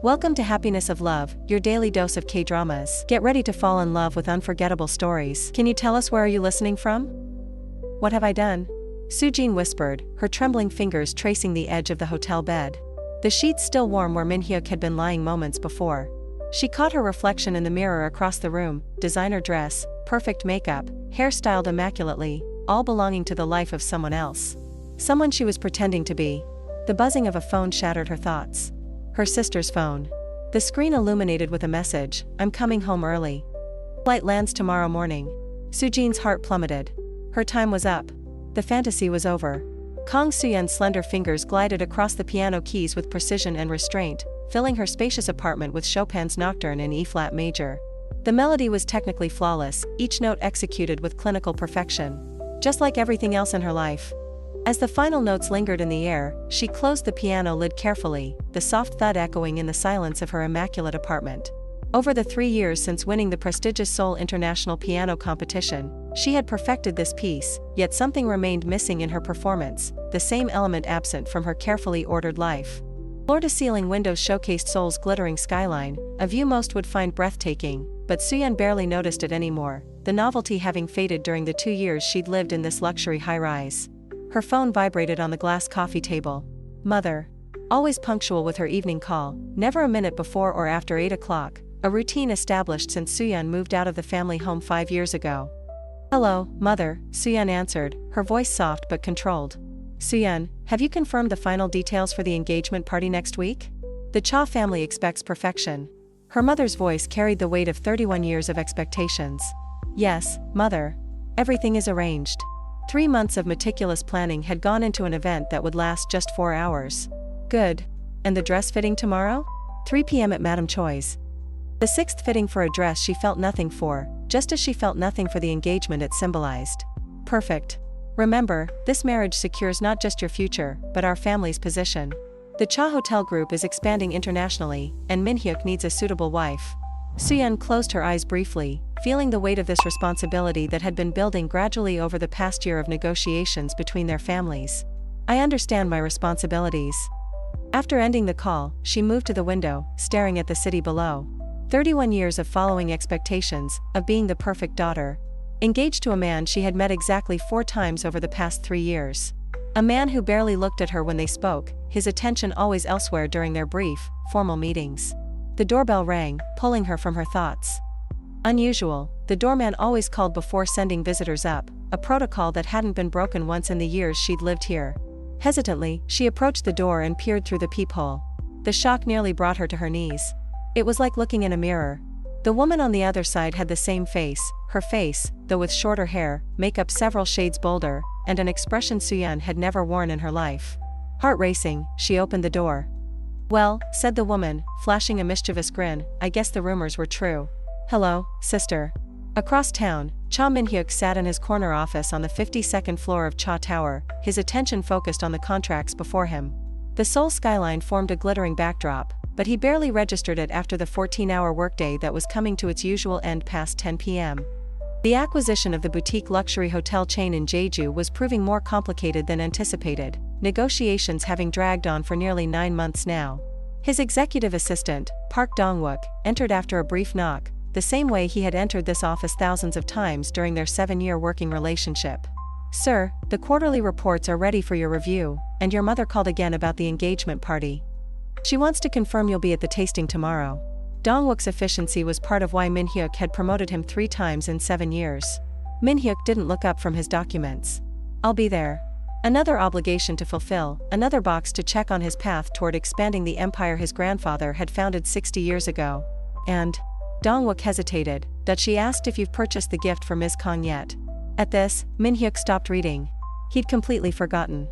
Welcome to Happiness of Love, your daily dose of K-dramas. Get ready to fall in love with unforgettable stories. Can you tell us where are you listening from? What have I done? Soo-jin whispered, her trembling fingers tracing the edge of the hotel bed. The sheets still warm where Min-hyuk had been lying moments before. She caught her reflection in the mirror across the room, designer dress, perfect makeup, hair styled immaculately, all belonging to the life of someone else. Someone she was pretending to be. The buzzing of a phone shattered her thoughts. Her sister's phone. The screen illuminated with a message, "I'm coming home early. Flight lands tomorrow morning." Soo-jin's heart plummeted. Her time was up. The fantasy was over. Kang Soo-yeon's slender fingers glided across the piano keys with precision and restraint, filling her spacious apartment with Chopin's Nocturne in E-flat major. The melody was technically flawless, each note executed with clinical perfection. Just like everything else in her life. As the final notes lingered in the air, she closed the piano lid carefully, the soft thud echoing in the silence of her immaculate apartment. Over the 3 years since winning the prestigious Seoul International Piano Competition, she had perfected this piece, yet something remained missing in her performance, the same element absent from her carefully ordered life. Floor-to-ceiling windows showcased Seoul's glittering skyline, a view most would find breathtaking, but Soo-yeon barely noticed it anymore, the novelty having faded during the 2 years she'd lived in this luxury high-rise. Her phone vibrated on the glass coffee table. Mother. Always punctual with her evening call, never a minute before or after 8 o'clock, a routine established since Soo-yeon moved out of the family home 5 years ago. "Hello, Mother," Soo-yeon answered, her voice soft but controlled. "Soo-yeon, have you confirmed the final details for the engagement party next week? The Cha family expects perfection." Her mother's voice carried the weight of 31 years of expectations. "Yes, Mother. Everything is arranged." 3 months of meticulous planning had gone into an event that would last just 4 hours. Good. And the dress fitting tomorrow? 3 p.m. at Madame Choi's. The 6th fitting for a dress she felt nothing for, just as she felt nothing for the engagement it symbolized. Perfect. Remember, this marriage secures not just your future, but our family's position. The Cha Hotel Group is expanding internationally, and Min-hyuk needs a suitable wife. Soo-yeon closed her eyes briefly, feeling the weight of this responsibility that had been building gradually over the past year of negotiations between their families. "I understand my responsibilities." After ending the call, she moved to the window, staring at the city below. 31 years of following expectations, of being the perfect daughter. Engaged to a man she had met exactly 4 times over the past 3 years. A man who barely looked at her when they spoke, his attention always elsewhere during their brief, formal meetings. The doorbell rang, pulling her from her thoughts. Unusual, the doorman always called before sending visitors up, a protocol that hadn't been broken once in the years she'd lived here. Hesitantly, she approached the door and peered through the peephole. The shock nearly brought her to her knees. It was like looking in a mirror. The woman on the other side had the same face, her face, though with shorter hair, makeup several shades bolder, and an expression Soo-yeon had never worn in her life. Heart racing, she opened the door. "Well," said the woman, flashing a mischievous grin, "I guess the rumors were true." "Hello, sister." Across town, Cha Min-hyuk sat in his corner office on the 52nd floor of Cha Tower, his attention focused on the contracts before him. The Seoul skyline formed a glittering backdrop, but he barely registered it after the 14-hour workday that was coming to its usual end past 10 p.m. The acquisition of the boutique luxury hotel chain in Jeju was proving more complicated than anticipated, negotiations having dragged on for nearly 9 months now. His executive assistant, Park Dong-wook, entered after a brief knock, the same way he had entered this office thousands of times during their 7-year working relationship. "Sir, the quarterly reports are ready for your review, and your mother called again about the engagement party. She wants to confirm you'll be at the tasting tomorrow." Dong-wook's efficiency was part of why Min-hyuk had promoted him 3 times in 7 years. Min-hyuk didn't look up from his documents. "I'll be there." Another obligation to fulfill, another box to check on his path toward expanding the empire his grandfather had founded 60 years ago. "And?" Dong-wook hesitated, "that she asked if you've purchased the gift for Ms. Kang yet." At this, Min-hyuk stopped reading. He'd completely forgotten.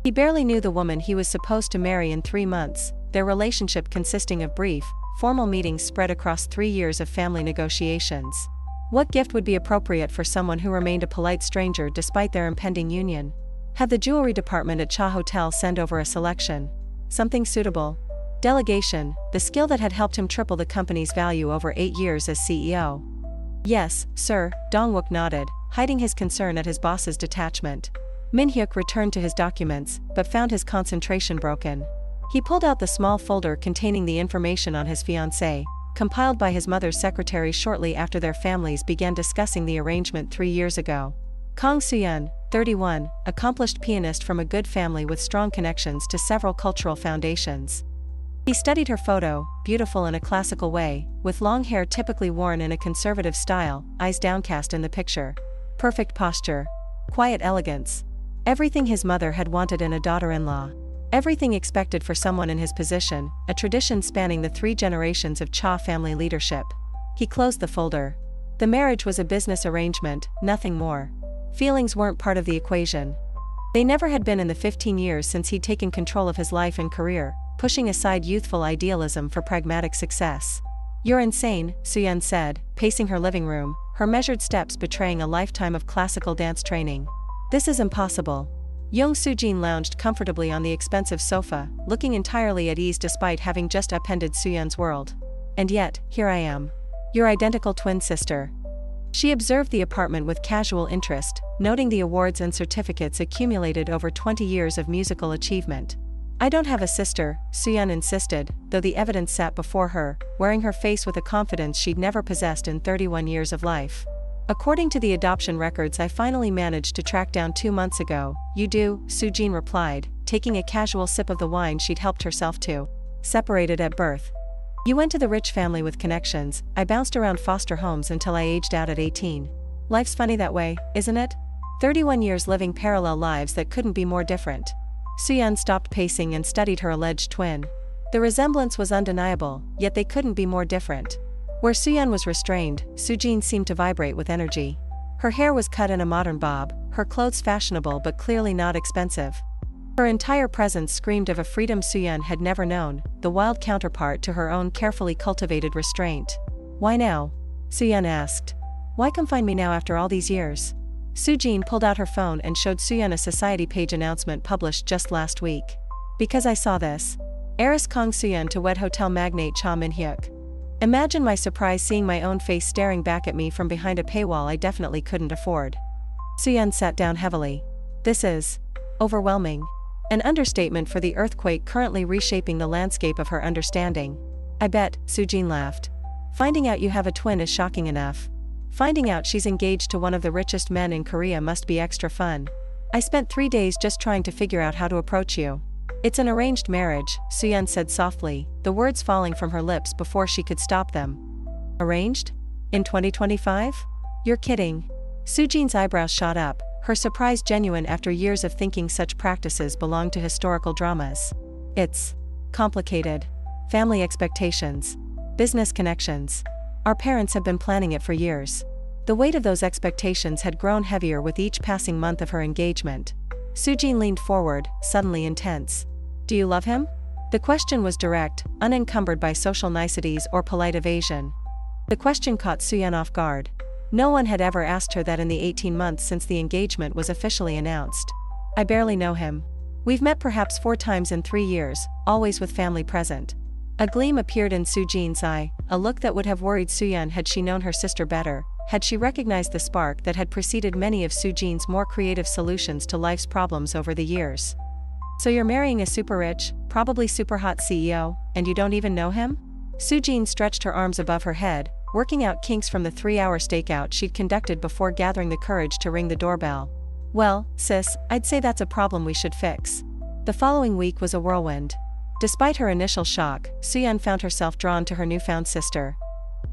He barely knew the woman he was supposed to marry in 3 months, their relationship consisting of brief, formal meetings spread across 3 years of family negotiations. What gift would be appropriate for someone who remained a polite stranger despite their impending union? Have the jewelry department at Cha Hotel send over a selection. Something suitable. Delegation, the skill that had helped him triple the company's value over 8 years as CEO. "Yes, sir," Dong-wook nodded, hiding his concern at his boss's detachment. Min-hyuk returned to his documents, but found his concentration broken. He pulled out the small folder containing the information on his fiancé, compiled by his mother's secretary shortly after their families began discussing the arrangement 3 years ago. Kang Soo-yeon, 31, accomplished pianist from a good family with strong connections to several cultural foundations. He studied her photo, beautiful in a classical way, with long hair typically worn in a conservative style, eyes downcast in the picture. Perfect posture. Quiet elegance. Everything his mother had wanted in a daughter-in-law. Everything expected for someone in his position, a tradition spanning the 3 generations of Cha family leadership. He closed the folder. The marriage was a business arrangement, nothing more. Feelings weren't part of the equation. They never had been in the 15 years since he'd taken control of his life and career, pushing aside youthful idealism for pragmatic success. "You're insane," Soo-yeon said, pacing her living room, her measured steps betraying a lifetime of classical dance training. "This is impossible." Young Soo-jin lounged comfortably on the expensive sofa, looking entirely at ease despite having just upended Soo-yeon's world. "And yet, here I am. Your identical twin sister." She observed the apartment with casual interest, noting the awards and certificates accumulated over 20 years of musical achievement. "I don't have a sister," Soo-yeon insisted, though the evidence sat before her, wearing her face with a confidence she'd never possessed in 31 years of life. "According to the adoption records I finally managed to track down 2 months ago, you do," Soo-jin replied, taking a casual sip of the wine she'd helped herself to. "Separated at birth. You went to the rich family with connections. I bounced around foster homes until I aged out at 18. Life's funny that way, isn't it? 31 years living parallel lives that couldn't be more different." Soo-yeon stopped pacing and studied her alleged twin. The resemblance was undeniable, yet they couldn't be more different. Where Soo-yeon was restrained, Soo-jin seemed to vibrate with energy. Her hair was cut in a modern bob, her clothes fashionable but clearly not expensive. Her entire presence screamed of a freedom Soo-yeon had never known, the wild counterpart to her own carefully cultivated restraint. "Why now?" Soo-yeon asked. "Why come find me now after all these years?" Soo-jin pulled out her phone and showed Soo-yeon a society page announcement published just last week. "Because I saw this. Heiress Kang Soo-yeon to wed hotel magnate Cha Min-hyuk. Imagine my surprise seeing my own face staring back at me from behind a paywall I definitely couldn't afford." Soo-yeon sat down heavily. "This is overwhelming. An understatement for the earthquake currently reshaping the landscape of her understanding." "I bet," Soo-jin laughed. "Finding out you have a twin is shocking enough. Finding out she's engaged to one of the richest men in Korea must be extra fun. I spent 3 days just trying to figure out how to approach you." "It's an arranged marriage," Soo-yeon said softly, the words falling from her lips before she could stop them. "Arranged? In 2025? You're kidding." Soo-jin's eyebrows shot up, her surprise genuine after years of thinking such practices belonged to historical dramas. "It's complicated. Family expectations. Business connections. Our parents have been planning it for years." The weight of those expectations had grown heavier with each passing month of her engagement. Soo-jin leaned forward, suddenly intense. "Do you love him?" The question was direct, unencumbered by social niceties or polite evasion. The question caught Soo-yeon off guard. No one had ever asked her that in the 18 months since the engagement was officially announced. "I barely know him. We've met perhaps 4 times in 3 years, always with family present." A gleam appeared in Soo-jin's eye, a look that would have worried Soo-yeon had she known her sister better, had she recognized the spark that had preceded many of Soo-jin's more creative solutions to life's problems over the years. "So you're marrying a super rich, probably super hot CEO, and you don't even know him?" Soo-jin stretched her arms above her head, working out kinks from the 3-hour stakeout she'd conducted before gathering the courage to ring the doorbell. "Well, sis, I'd say that's a problem we should fix." The following week was a whirlwind. Despite her initial shock, Soo-yeon found herself drawn to her newfound sister.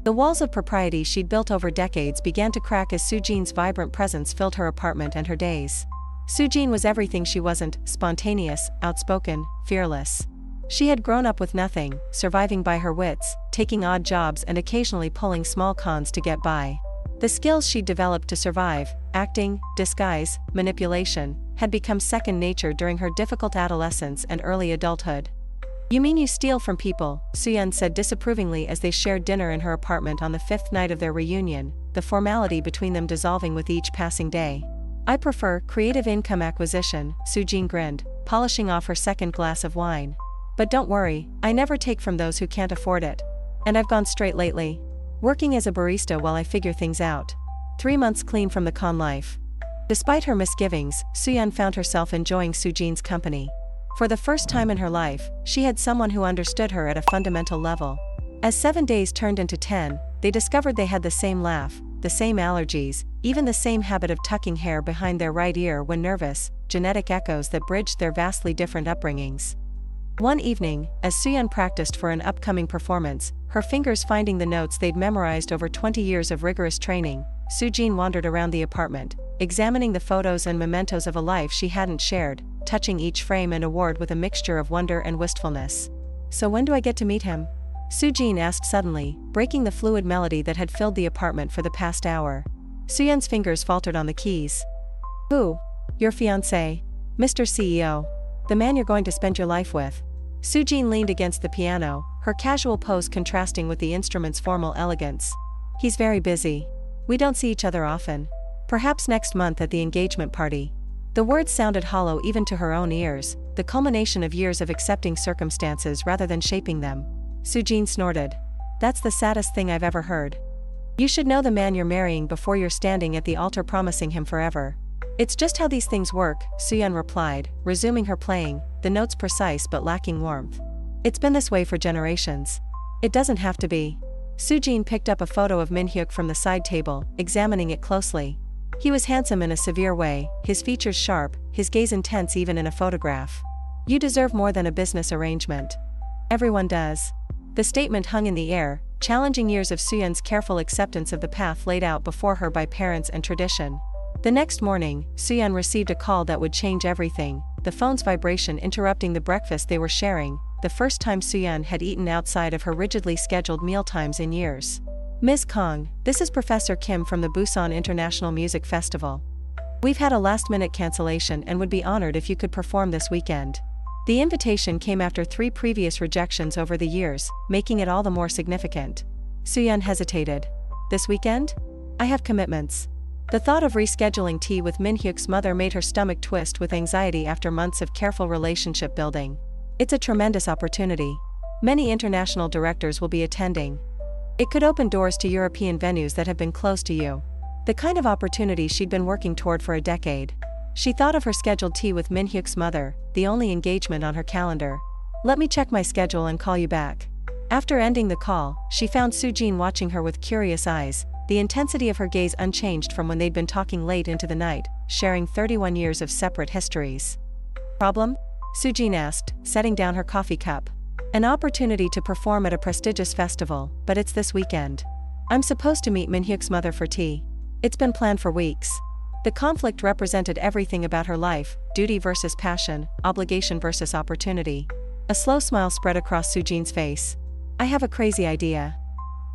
The walls of propriety she'd built over decades began to crack as Soo-jin's vibrant presence filled her apartment and her days. Soo-jin was everything she wasn't: spontaneous, outspoken, fearless. She had grown up with nothing, surviving by her wits, taking odd jobs and occasionally pulling small cons to get by. The skills she'd developed to survive, acting, disguise, manipulation, had become second nature during her difficult adolescence and early adulthood. "You mean you steal from people?" Soo-yeon said disapprovingly as they shared dinner in her apartment on the 5th night of their reunion, the formality between them dissolving with each passing day. "I prefer creative income acquisition," Soo-jin grinned, polishing off her second glass of wine. "But don't worry, I never take from those who can't afford it. And I've gone straight lately. Working as a barista while I figure things out. 3 months clean from the con life." Despite her misgivings, Soo-yeon found herself enjoying Soo-jin's company. For the first time in her life, she had someone who understood her at a fundamental level. As 7 days turned into 10, they discovered they had the same laugh, the same allergies, even the same habit of tucking hair behind their right ear when nervous, genetic echoes that bridged their vastly different upbringings. One evening, as Suyeon practiced for an upcoming performance, her fingers finding the notes they'd memorized over 20 years of rigorous training, Soojin wandered around the apartment, examining the photos and mementos of a life she hadn't shared, touching each frame and award with a mixture of wonder and wistfulness. "So when do I get to meet him?" Soojin asked suddenly, breaking the fluid melody that had filled the apartment for the past hour. Suyeon's fingers faltered on the keys. "Who?" "Your fiancé. Mr. CEO. The man you're going to spend your life with." Soojin leaned against the piano, her casual pose contrasting with the instrument's formal elegance. "He's very busy. We don't see each other often. Perhaps next month at the engagement party." The words sounded hollow even to her own ears, the culmination of years of accepting circumstances rather than shaping them. Soojin snorted. "That's the saddest thing I've ever heard. You should know the man you're marrying before you're standing at the altar promising him forever." "It's just how these things work," Suyeon replied, resuming her playing, the notes precise but lacking warmth. "It's been this way for generations. It doesn't have to be." Soojin picked up a photo of Min-hyuk from the side table, examining it closely. He was handsome in a severe way, his features sharp, his gaze intense even in a photograph. "You deserve more than a business arrangement." "Everyone does." The statement hung in the air, challenging years of Suyeon's careful acceptance of the path laid out before her by parents and tradition. The next morning, Suyeon received a call that would change everything, the phone's vibration interrupting the breakfast they were sharing, the first time Suyeon had eaten outside of her rigidly scheduled mealtimes in years. "Ms. Kong, this is Professor Kim from the Busan International Music Festival. We've had a last-minute cancellation and would be honored if you could perform this weekend." The invitation came after 3 previous rejections over the years, making it all the more significant. Suyeon hesitated. "This weekend? I have commitments." The thought of rescheduling tea with Min-hyuk's mother made her stomach twist with anxiety after months of careful relationship building. "It's a tremendous opportunity. Many international directors will be attending. It could open doors to European venues that have been closed to you." The kind of opportunity she'd been working toward for a decade. She thought of her scheduled tea with Min-hyuk's mother, the only engagement on her calendar. "Let me check my schedule and call you back." After ending the call, she found Soojin watching her with curious eyes, the intensity of her gaze unchanged from when they'd been talking late into the night, sharing 31 years of separate histories. "Problem?" Soojin asked, setting down her coffee cup. "An opportunity to perform at a prestigious festival, but it's this weekend. I'm supposed to meet Min-hyuk's mother for tea. It's been planned for weeks." The conflict represented everything about her life, duty versus passion, obligation versus opportunity. A slow smile spread across Soojin's face. "I have a crazy idea."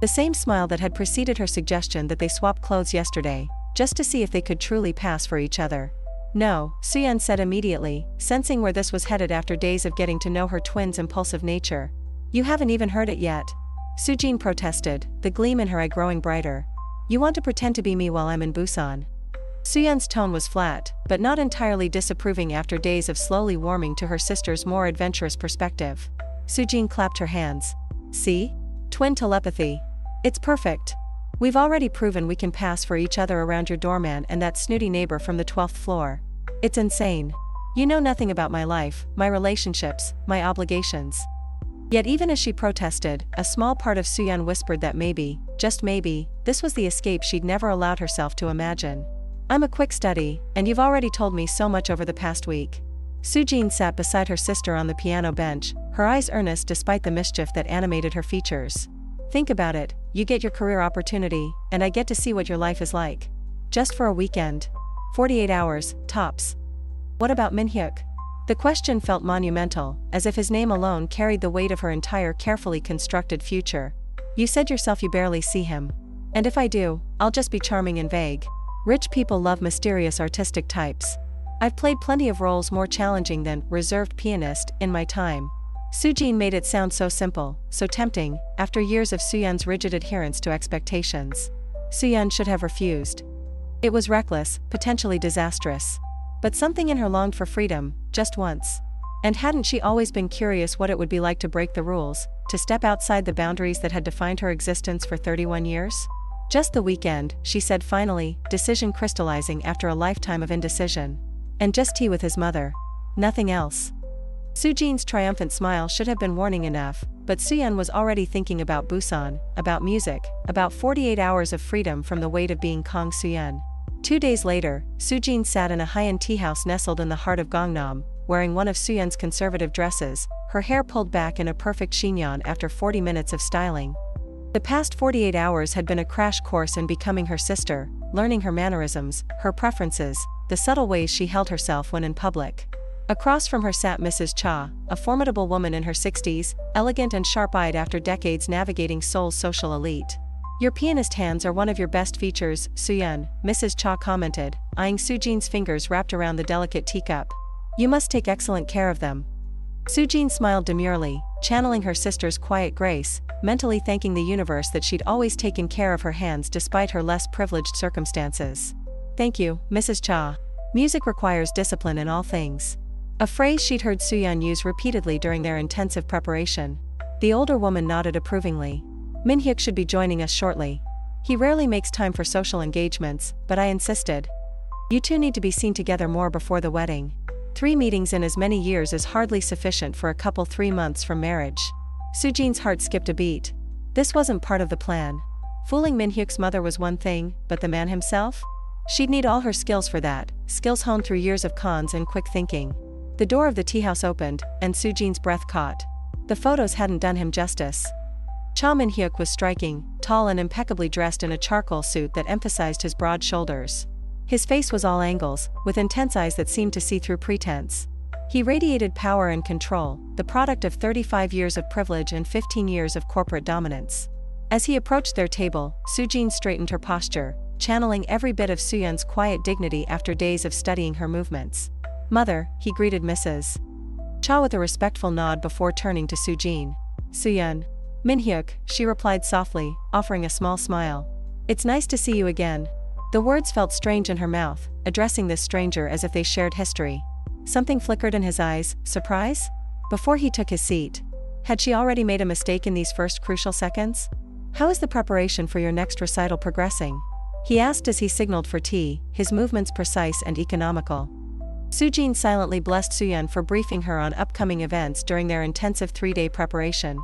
The same smile that had preceded her suggestion that they swap clothes yesterday, just to see if they could truly pass for each other. "No," Suyeon said immediately, sensing where this was headed after days of getting to know her twin's impulsive nature. "You haven't even heard it yet." Soojin protested, the gleam in her eye growing brighter. "You want to pretend to be me while I'm in Busan." Suyeon's tone was flat, but not entirely disapproving after days of slowly warming to her sister's more adventurous perspective. Soojin clapped her hands. "See? Twin telepathy. It's perfect. We've already proven we can pass for each other around your doorman and that snooty neighbor from the 12th floor. It's insane. You know nothing about my life, my relationships, my obligations." Yet even as she protested, a small part of Suyeon whispered that maybe, just maybe, this was the escape she'd never allowed herself to imagine. "I'm a quick study, and you've already told me so much over the past week." Soojin sat beside her sister on the piano bench, her eyes earnest despite the mischief that animated her features. "Think about it, you get your career opportunity, and I get to see what your life is like. Just for a weekend. 48 hours, tops. What about Min-hyuk?" The question felt monumental, as if his name alone carried the weight of her entire carefully constructed future. "You said yourself you barely see him. And if I do, I'll just be charming and vague. Rich people love mysterious artistic types. I've played plenty of roles more challenging than reserved pianist in my time." Soojin made it sound so simple, so tempting, after years of Suyeon's rigid adherence to expectations. Suyeon should have refused. It was reckless, potentially disastrous. But something in her longed for freedom, just once. And hadn't she always been curious what it would be like to break the rules, to step outside the boundaries that had defined her existence for 31 years? "Just the weekend," she said finally, decision crystallizing after a lifetime of indecision. "And just tea with his mother. Nothing else." Soojin's triumphant smile should have been warning enough, but Suyeon was already thinking about Busan, about music, about 48 hours of freedom from the weight of being Kang Suyeon. 2 days later, Soojin sat in a high-end tea house nestled in the heart of Gangnam, wearing one of Suyeon's conservative dresses, her hair pulled back in a perfect chignon after 40 minutes of styling. The past 48 hours had been a crash course in becoming her sister, learning her mannerisms, her preferences, the subtle ways she held herself when in public. Across from her sat Mrs. Cha, a formidable woman in her 60s, elegant and sharp-eyed after decades navigating Seoul's social elite. "Your pianist hands are one of your best features, Suyeon," Mrs. Cha commented, eyeing Soojin's fingers wrapped around the delicate teacup. "You must take excellent care of them." Soojin smiled demurely, channeling her sister's quiet grace, mentally thanking the universe that she'd always taken care of her hands despite her less privileged circumstances. "Thank you, Mrs. Cha. Music requires discipline in all things." A phrase she'd heard Suyeon use repeatedly during their intensive preparation. The older woman nodded approvingly. "Minhyuk should be joining us shortly. He rarely makes time for social engagements, but I insisted. You two need to be seen together more before the wedding. 3 meetings in as many years is hardly sufficient for a couple 3 months from marriage." Soojin's heart skipped a beat. This wasn't part of the plan. Fooling Minhyuk's mother was one thing, but the man himself? She'd need all her skills for that, skills honed through years of cons and quick thinking. The door of the tea house opened, and Soojin's breath caught. The photos hadn't done him justice. Cha Min-hyuk was striking, tall and impeccably dressed in a charcoal suit that emphasized his broad shoulders. His face was all angles, with intense eyes that seemed to see through pretense. He radiated power and control, the product of 35 years of privilege and 15 years of corporate dominance. As he approached their table, Soojin straightened her posture, channeling every bit of Suyeon's quiet dignity after days of studying her movements. "Mother," he greeted Mrs. Cha with a respectful nod before turning to Soojin. "Suyeon." "Minhyuk," she replied softly, offering a small smile. "It's nice to see you again." The words felt strange in her mouth, addressing this stranger as if they shared history. Something flickered in his eyes, surprise? Before he took his seat. Had she already made a mistake in these first crucial seconds? "How is the preparation for your next recital progressing?" he asked as he signaled for tea, his movements precise and economical. Soojin silently blessed Suyeon for briefing her on upcoming events during their intensive 3-day preparation.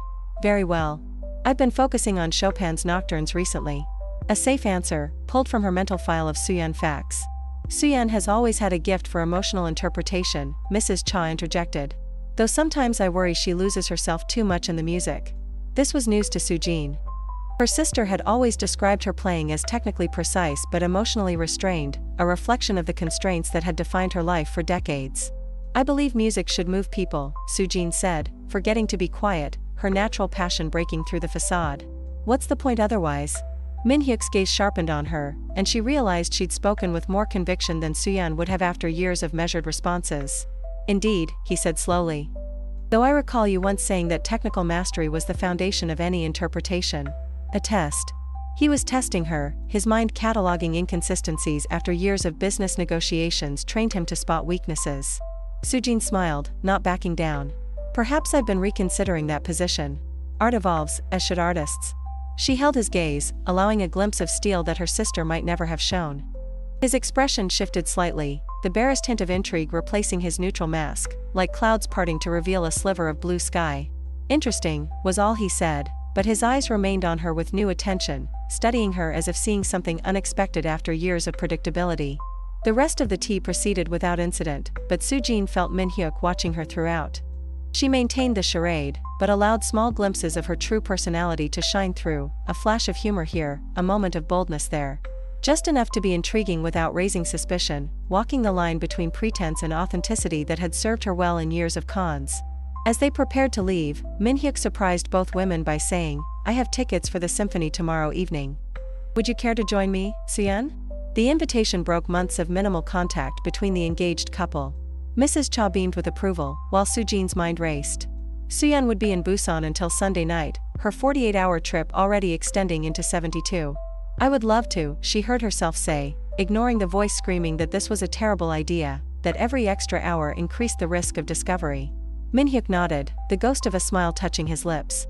"Very well. I've been focusing on Chopin's nocturnes recently." A safe answer, pulled from her mental file of Suyeon facts. "Suyeon has always had a gift for emotional interpretation," Mrs. Cha interjected. "Though sometimes I worry she loses herself too much in the music." This was news to Soojin. Her sister had always described her playing as technically precise but emotionally restrained, a reflection of the constraints that had defined her life for decades. "I believe music should move people," Soojin said, forgetting to be quiet, her natural passion breaking through the facade. "What's the point otherwise?" Minhyuk's gaze sharpened on her, and she realized she'd spoken with more conviction than Suyeon would have after years of measured responses. "Indeed," he said slowly. "Though I recall you once saying that technical mastery was the foundation of any interpretation." A test. He was testing her, his mind cataloging inconsistencies after years of business negotiations trained him to spot weaknesses. Soojin smiled, not backing down. "Perhaps I've been reconsidering that position. Art evolves, as should artists." She held his gaze, allowing a glimpse of steel that her sister might never have shown. His expression shifted slightly, the barest hint of intrigue replacing his neutral mask, like clouds parting to reveal a sliver of blue sky. "Interesting," was all he said, but his eyes remained on her with new attention, studying her as if seeing something unexpected after years of predictability. The rest of the tea proceeded without incident, but Soojin felt Minhyuk watching her throughout. She maintained the charade, but allowed small glimpses of her true personality to shine through, a flash of humor here, a moment of boldness there. Just enough to be intriguing without raising suspicion, walking the line between pretense and authenticity that had served her well in years of cons. As they prepared to leave, Minhyuk surprised both women by saying, "I have tickets for the symphony tomorrow evening. Would you care to join me, Suyeon?" The invitation broke months of minimal contact between the engaged couple. Mrs. Cha beamed with approval, while Soojin's mind raced. Suyeon would be in Busan until Sunday night, her 48-hour trip already extending into 72. "I would love to," she heard herself say, ignoring the voice screaming that this was a terrible idea, that every extra hour increased the risk of discovery. Minhyuk nodded, the ghost of a smile touching his lips.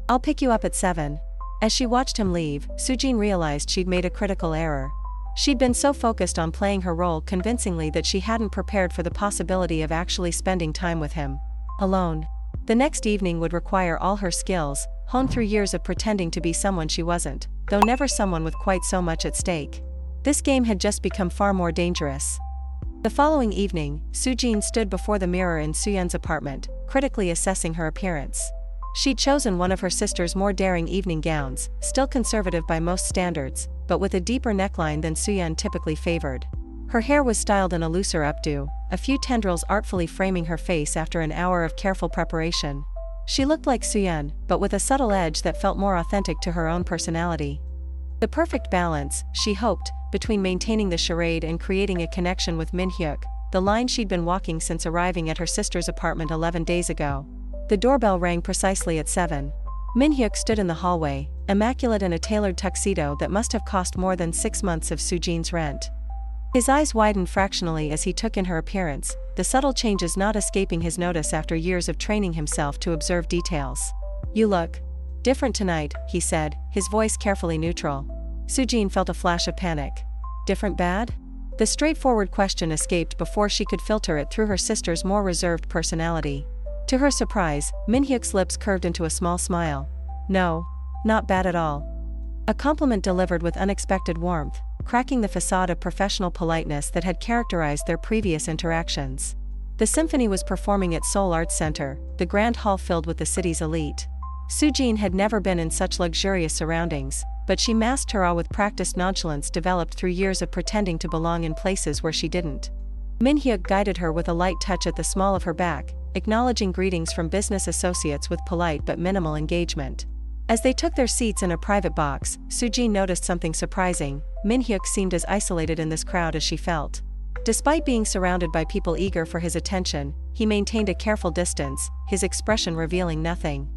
"I'll pick you up at 7. As she watched him leave, Soojin realized she'd made a critical error. She'd been so focused on playing her role convincingly that she hadn't prepared for the possibility of actually spending time with him. Alone. The next evening would require all her skills, honed through years of pretending to be someone she wasn't, though never someone with quite so much at stake. This game had just become far more dangerous. The following evening, Sujin stood before the mirror in Suyeon's apartment, critically assessing her appearance. She'd chosen one of her sister's more daring evening gowns, still conservative by most standards, but with a deeper neckline than Suyeon typically favored. Her hair was styled in a looser updo, a few tendrils artfully framing her face after an hour of careful preparation. She looked like Suyeon, but with a subtle edge that felt more authentic to her own personality. The perfect balance, she hoped, between maintaining the charade and creating a connection with Min-hyuk, the line she'd been walking since arriving at her sister's apartment 11 days ago. The doorbell rang precisely at 7. Min-hyuk stood in the hallway, immaculate in a tailored tuxedo that must have cost more than 6 months of Sujin's rent. His eyes widened fractionally as he took in her appearance, the subtle changes not escaping his notice after years of training himself to observe details. "You look different tonight," he said, his voice carefully neutral. Sujin felt a flash of panic. Different bad? The straightforward question escaped before she could filter it through her sister's more reserved personality. To her surprise, Min-hyuk's lips curved into a small smile. "No, not bad at all." A compliment delivered with unexpected warmth, cracking the facade of professional politeness that had characterized their previous interactions. The symphony was performing at Seoul Arts Center, the grand hall filled with the city's elite. Sujin had never been in such luxurious surroundings, but she masked her awe with practiced nonchalance developed through years of pretending to belong in places where she didn't. Min-hyuk guided her with a light touch at the small of her back, acknowledging greetings from business associates with polite but minimal engagement. As they took their seats in a private box, Sujin noticed something surprising. Min-hyuk seemed as isolated in this crowd as she felt. Despite being surrounded by people eager for his attention, he maintained a careful distance, his expression revealing nothing.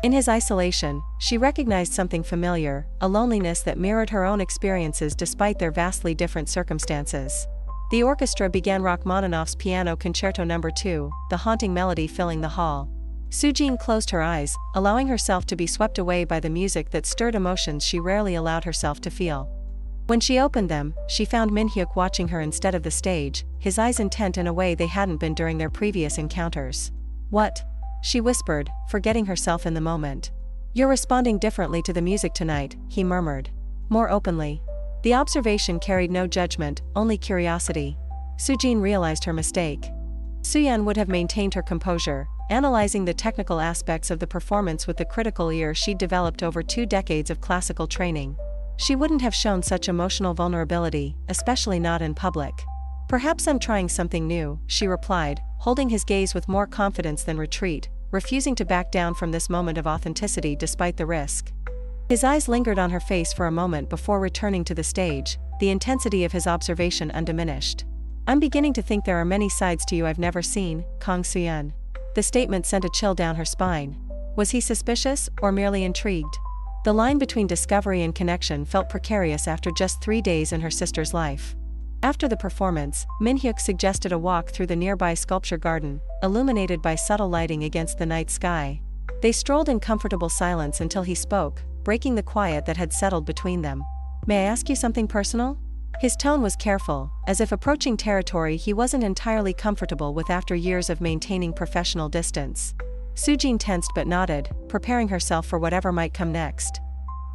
In his isolation, she recognized something familiar, a loneliness that mirrored her own experiences despite their vastly different circumstances. The orchestra began Rachmaninoff's Piano Concerto No. 2, the haunting melody filling the hall. Sujin closed her eyes, allowing herself to be swept away by the music that stirred emotions she rarely allowed herself to feel. When she opened them, she found Min-hyuk watching her instead of the stage, his eyes intent in a way they hadn't been during their previous encounters. "What?" she whispered, forgetting herself in the moment. "You're responding differently to the music tonight," he murmured. More openly. The observation carried no judgment, only curiosity. Sujin realized her mistake. Suyeon would have maintained her composure, analyzing the technical aspects of the performance with the critical ear she'd developed over 2 decades of classical training. She wouldn't have shown such emotional vulnerability, especially not in public. "Perhaps I'm trying something new," she replied, holding his gaze with more confidence than retreat, refusing to back down from this moment of authenticity despite the risk. His eyes lingered on her face for a moment before returning to the stage, the intensity of his observation undiminished. "I'm beginning to think there are many sides to you I've never seen, Kang Suyeon." The statement sent a chill down her spine. Was he suspicious, or merely intrigued? The line between discovery and connection felt precarious after just 3 days in her sister's life. After the performance, Min-hyuk suggested a walk through the nearby sculpture garden, illuminated by subtle lighting against the night sky. They strolled in comfortable silence until he spoke, breaking the quiet that had settled between them. "May I ask you something personal?" His tone was careful, as if approaching territory he wasn't entirely comfortable with after years of maintaining professional distance. Sujin tensed but nodded, preparing herself for whatever might come next.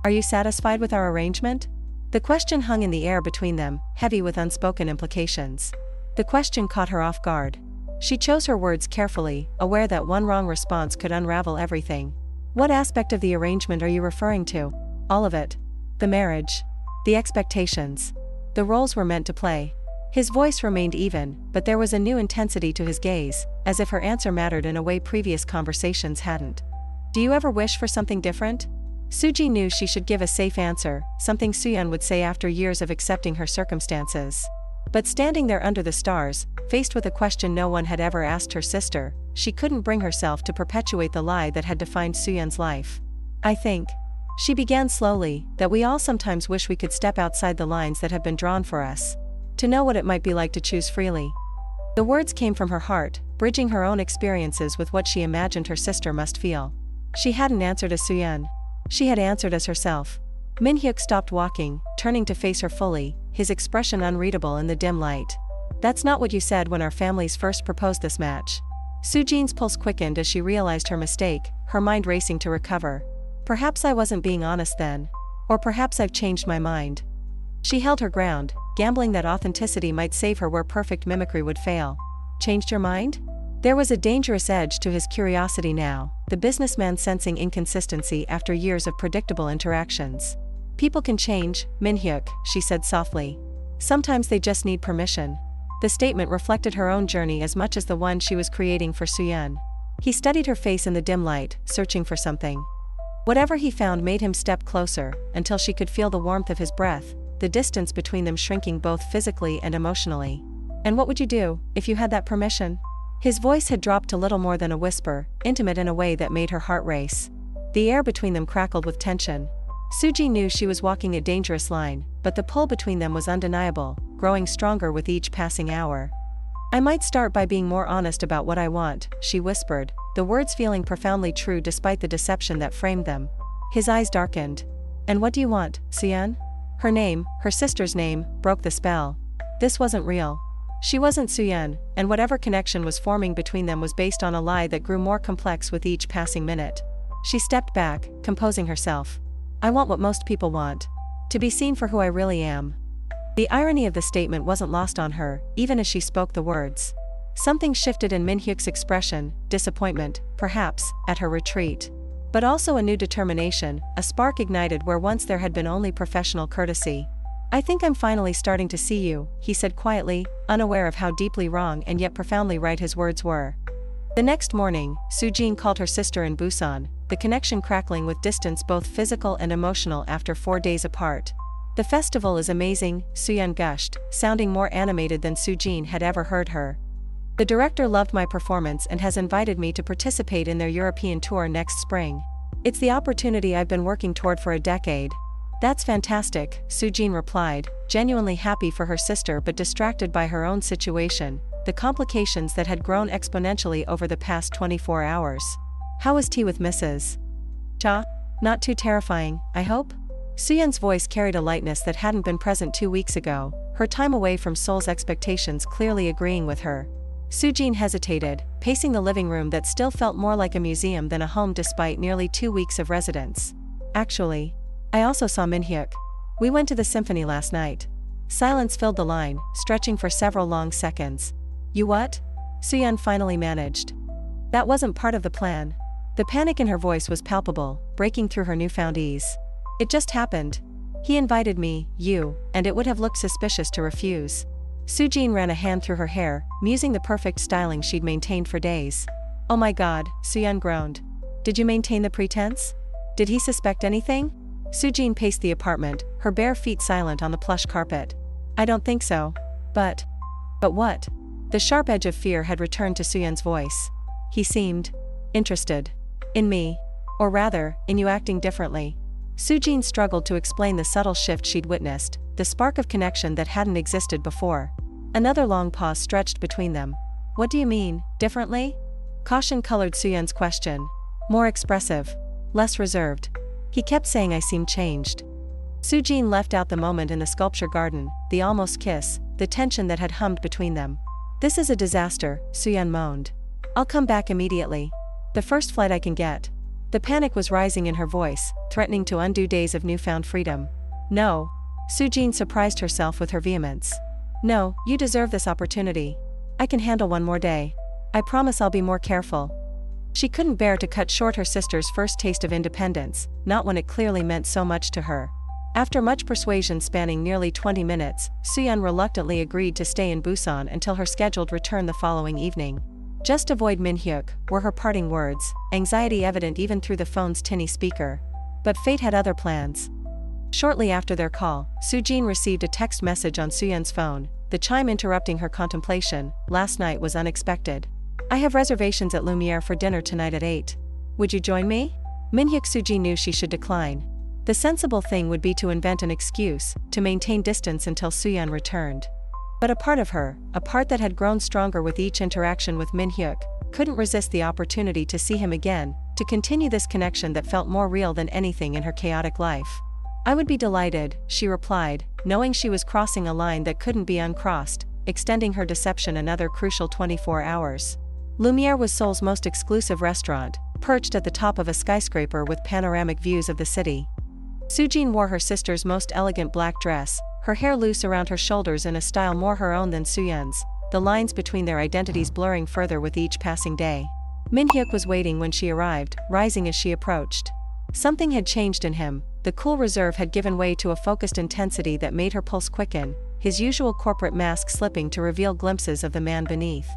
"Are you satisfied with our arrangement?" The question hung in the air between them, heavy with unspoken implications. The question caught her off guard. She chose her words carefully, aware that one wrong response could unravel everything. "What aspect of the arrangement are you referring to?" "All of it. The marriage. The expectations. The roles we're meant to play." His voice remained even, but there was a new intensity to his gaze, as if her answer mattered in a way previous conversations hadn't. "Do you ever wish for something different?" Suji knew she should give a safe answer, something Suyeon would say after years of accepting her circumstances. But standing there under the stars, faced with a question no one had ever asked her sister, she couldn't bring herself to perpetuate the lie that had defined Suyeon's life. "I think," she began slowly, "that we all sometimes wish we could step outside the lines that have been drawn for us. To know what it might be like to choose freely." The words came from her heart, bridging her own experiences with what she imagined her sister must feel. She hadn't answered as Suyeon. She had answered as herself. Min-hyuk stopped walking, turning to face her fully, his expression unreadable in the dim light. "That's not what you said when our families first proposed this match." Sujin's pulse quickened as she realized her mistake, her mind racing to recover. Perhaps I wasn't being honest then. Or perhaps I've changed my mind. She held her ground, gambling that authenticity might save her where perfect mimicry would fail. Changed your mind? There was a dangerous edge to his curiosity now, the businessman sensing inconsistency after years of predictable interactions. People can change, Min-hyuk, she said softly. Sometimes they just need permission. The statement reflected her own journey as much as the one she was creating for Soo-yeon. He studied her face in the dim light, searching for something. Whatever he found made him step closer, until she could feel the warmth of his breath, the distance between them shrinking both physically and emotionally. And what would you do, if you had that permission? His voice had dropped to little more than a whisper, intimate in a way that made her heart race. The air between them crackled with tension. Suji knew she was walking a dangerous line, but the pull between them was undeniable, growing stronger with each passing hour. I might start by being more honest about what I want, she whispered, the words feeling profoundly true despite the deception that framed them. His eyes darkened. And what do you want, Soo-yeon? Her name, her sister's name, broke the spell. This wasn't real. She wasn't Soo-yeon, and whatever connection was forming between them was based on a lie that grew more complex with each passing minute. She stepped back, composing herself. I want what most people want. To be seen for who I really am. The irony of the statement wasn't lost on her, even as she spoke the words. Something shifted in Min-hyuk's expression, disappointment, perhaps, at her retreat. But also a new determination, a spark ignited where once there had been only professional courtesy. I think I'm finally starting to see you, he said quietly, unaware of how deeply wrong and yet profoundly right his words were. The next morning, Soo-jin called her sister in Busan, the connection crackling with distance both physical and emotional after 4 days apart. The festival is amazing, Soo-yeon gushed, sounding more animated than Soo-jin had ever heard her. The director loved my performance and has invited me to participate in their European tour next spring. It's the opportunity I've been working toward for a decade. That's fantastic, Soo-jin replied, genuinely happy for her sister but distracted by her own situation, the complications that had grown exponentially over the past 24 hours. How was tea with Mrs. Cha? Not too terrifying, I hope? Soo-yeon's voice carried a lightness that hadn't been present 2 weeks ago, her time away from Seoul's expectations clearly agreeing with her. Soo-jin hesitated, pacing the living room that still felt more like a museum than a home despite nearly 2 weeks of residence. Actually, I also saw Min-hyuk. We went to the symphony last night. Silence filled the line, stretching for several long seconds. You what? Soo-yeon finally managed. That wasn't part of the plan. The panic in her voice was palpable, breaking through her newfound ease. It just happened. He invited me, and it would have looked suspicious to refuse. Soo-jin ran a hand through her hair, musing the perfect styling she'd maintained for days. Oh my god, Soo-yeon groaned. Did you maintain the pretense? Did he suspect anything? Soo-jin paced the apartment, her bare feet silent on the plush carpet. I don't think so. But what? The sharp edge of fear had returned to Soo-yeon's voice. He seemed interested. In me. Or rather, in you acting differently. Soo-jin struggled to explain the subtle shift she'd witnessed, the spark of connection that hadn't existed before. Another long pause stretched between them. What do you mean, differently? Caution colored Soo-yeon's question. More expressive. Less reserved. He kept saying I seemed changed. Soo-jin left out the moment in the sculpture garden, the almost kiss, the tension that had hummed between them. This is a disaster, Soo-yeon moaned. I'll come back immediately. The first flight I can get. The panic was rising in her voice, threatening to undo days of newfound freedom. No. Soo-jin surprised herself with her vehemence. No, you deserve this opportunity. I can handle one more day. I promise I'll be more careful. She couldn't bear to cut short her sister's first taste of independence, not when it clearly meant so much to her. After much persuasion spanning nearly 20 minutes, Soo-yeon reluctantly agreed to stay in Busan until her scheduled return the following evening. Just avoid Min-hyuk, were her parting words, anxiety evident even through the phone's tinny speaker. But fate had other plans. Shortly after their call, Soo-jin received a text message on Soo-yeon's phone, the chime interrupting her contemplation. Last night was unexpected. I have reservations at Lumiere for dinner tonight at 8. Would you join me? Min-hyuk. Soo-jin knew she should decline. The sensible thing would be to invent an excuse, to maintain distance until Soo-yeon returned. But a part of her, a part that had grown stronger with each interaction with Min-hyuk, couldn't resist the opportunity to see him again, to continue this connection that felt more real than anything in her chaotic life. I would be delighted, she replied, knowing she was crossing a line that couldn't be uncrossed, extending her deception another crucial 24 hours. Lumiere was Seoul's most exclusive restaurant, perched at the top of a skyscraper with panoramic views of the city. Soojin wore her sister's most elegant black dress, her hair loose around her shoulders in a style more her own than Sooyeon's, the lines between their identities blurring further with each passing day. Min-hyuk was waiting when she arrived, rising as she approached. Something had changed in him, the cool reserve had given way to a focused intensity that made her pulse quicken, his usual corporate mask slipping to reveal glimpses of the man beneath.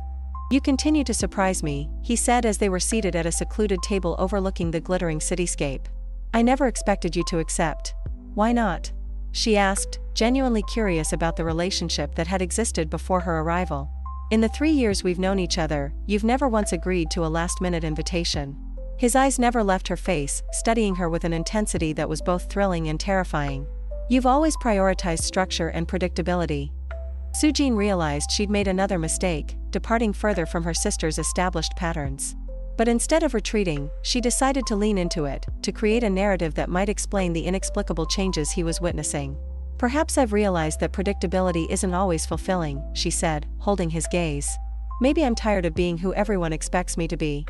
"You continue to surprise me," he said as they were seated at a secluded table overlooking the glittering cityscape. "I never expected you to accept." "Why not?" she asked, genuinely curious about the relationship that had existed before her arrival. "In the 3 years we've known each other, you've never once agreed to a last-minute invitation." His eyes never left her face, studying her with an intensity that was both thrilling and terrifying. "You've always prioritized structure and predictability." Soojin realized she'd made another mistake, departing further from her sister's established patterns. But instead of retreating, she decided to lean into it, to create a narrative that might explain the inexplicable changes he was witnessing. "Perhaps I've realized that predictability isn't always fulfilling," she said, holding his gaze. "Maybe I'm tired of being who everyone expects me to be."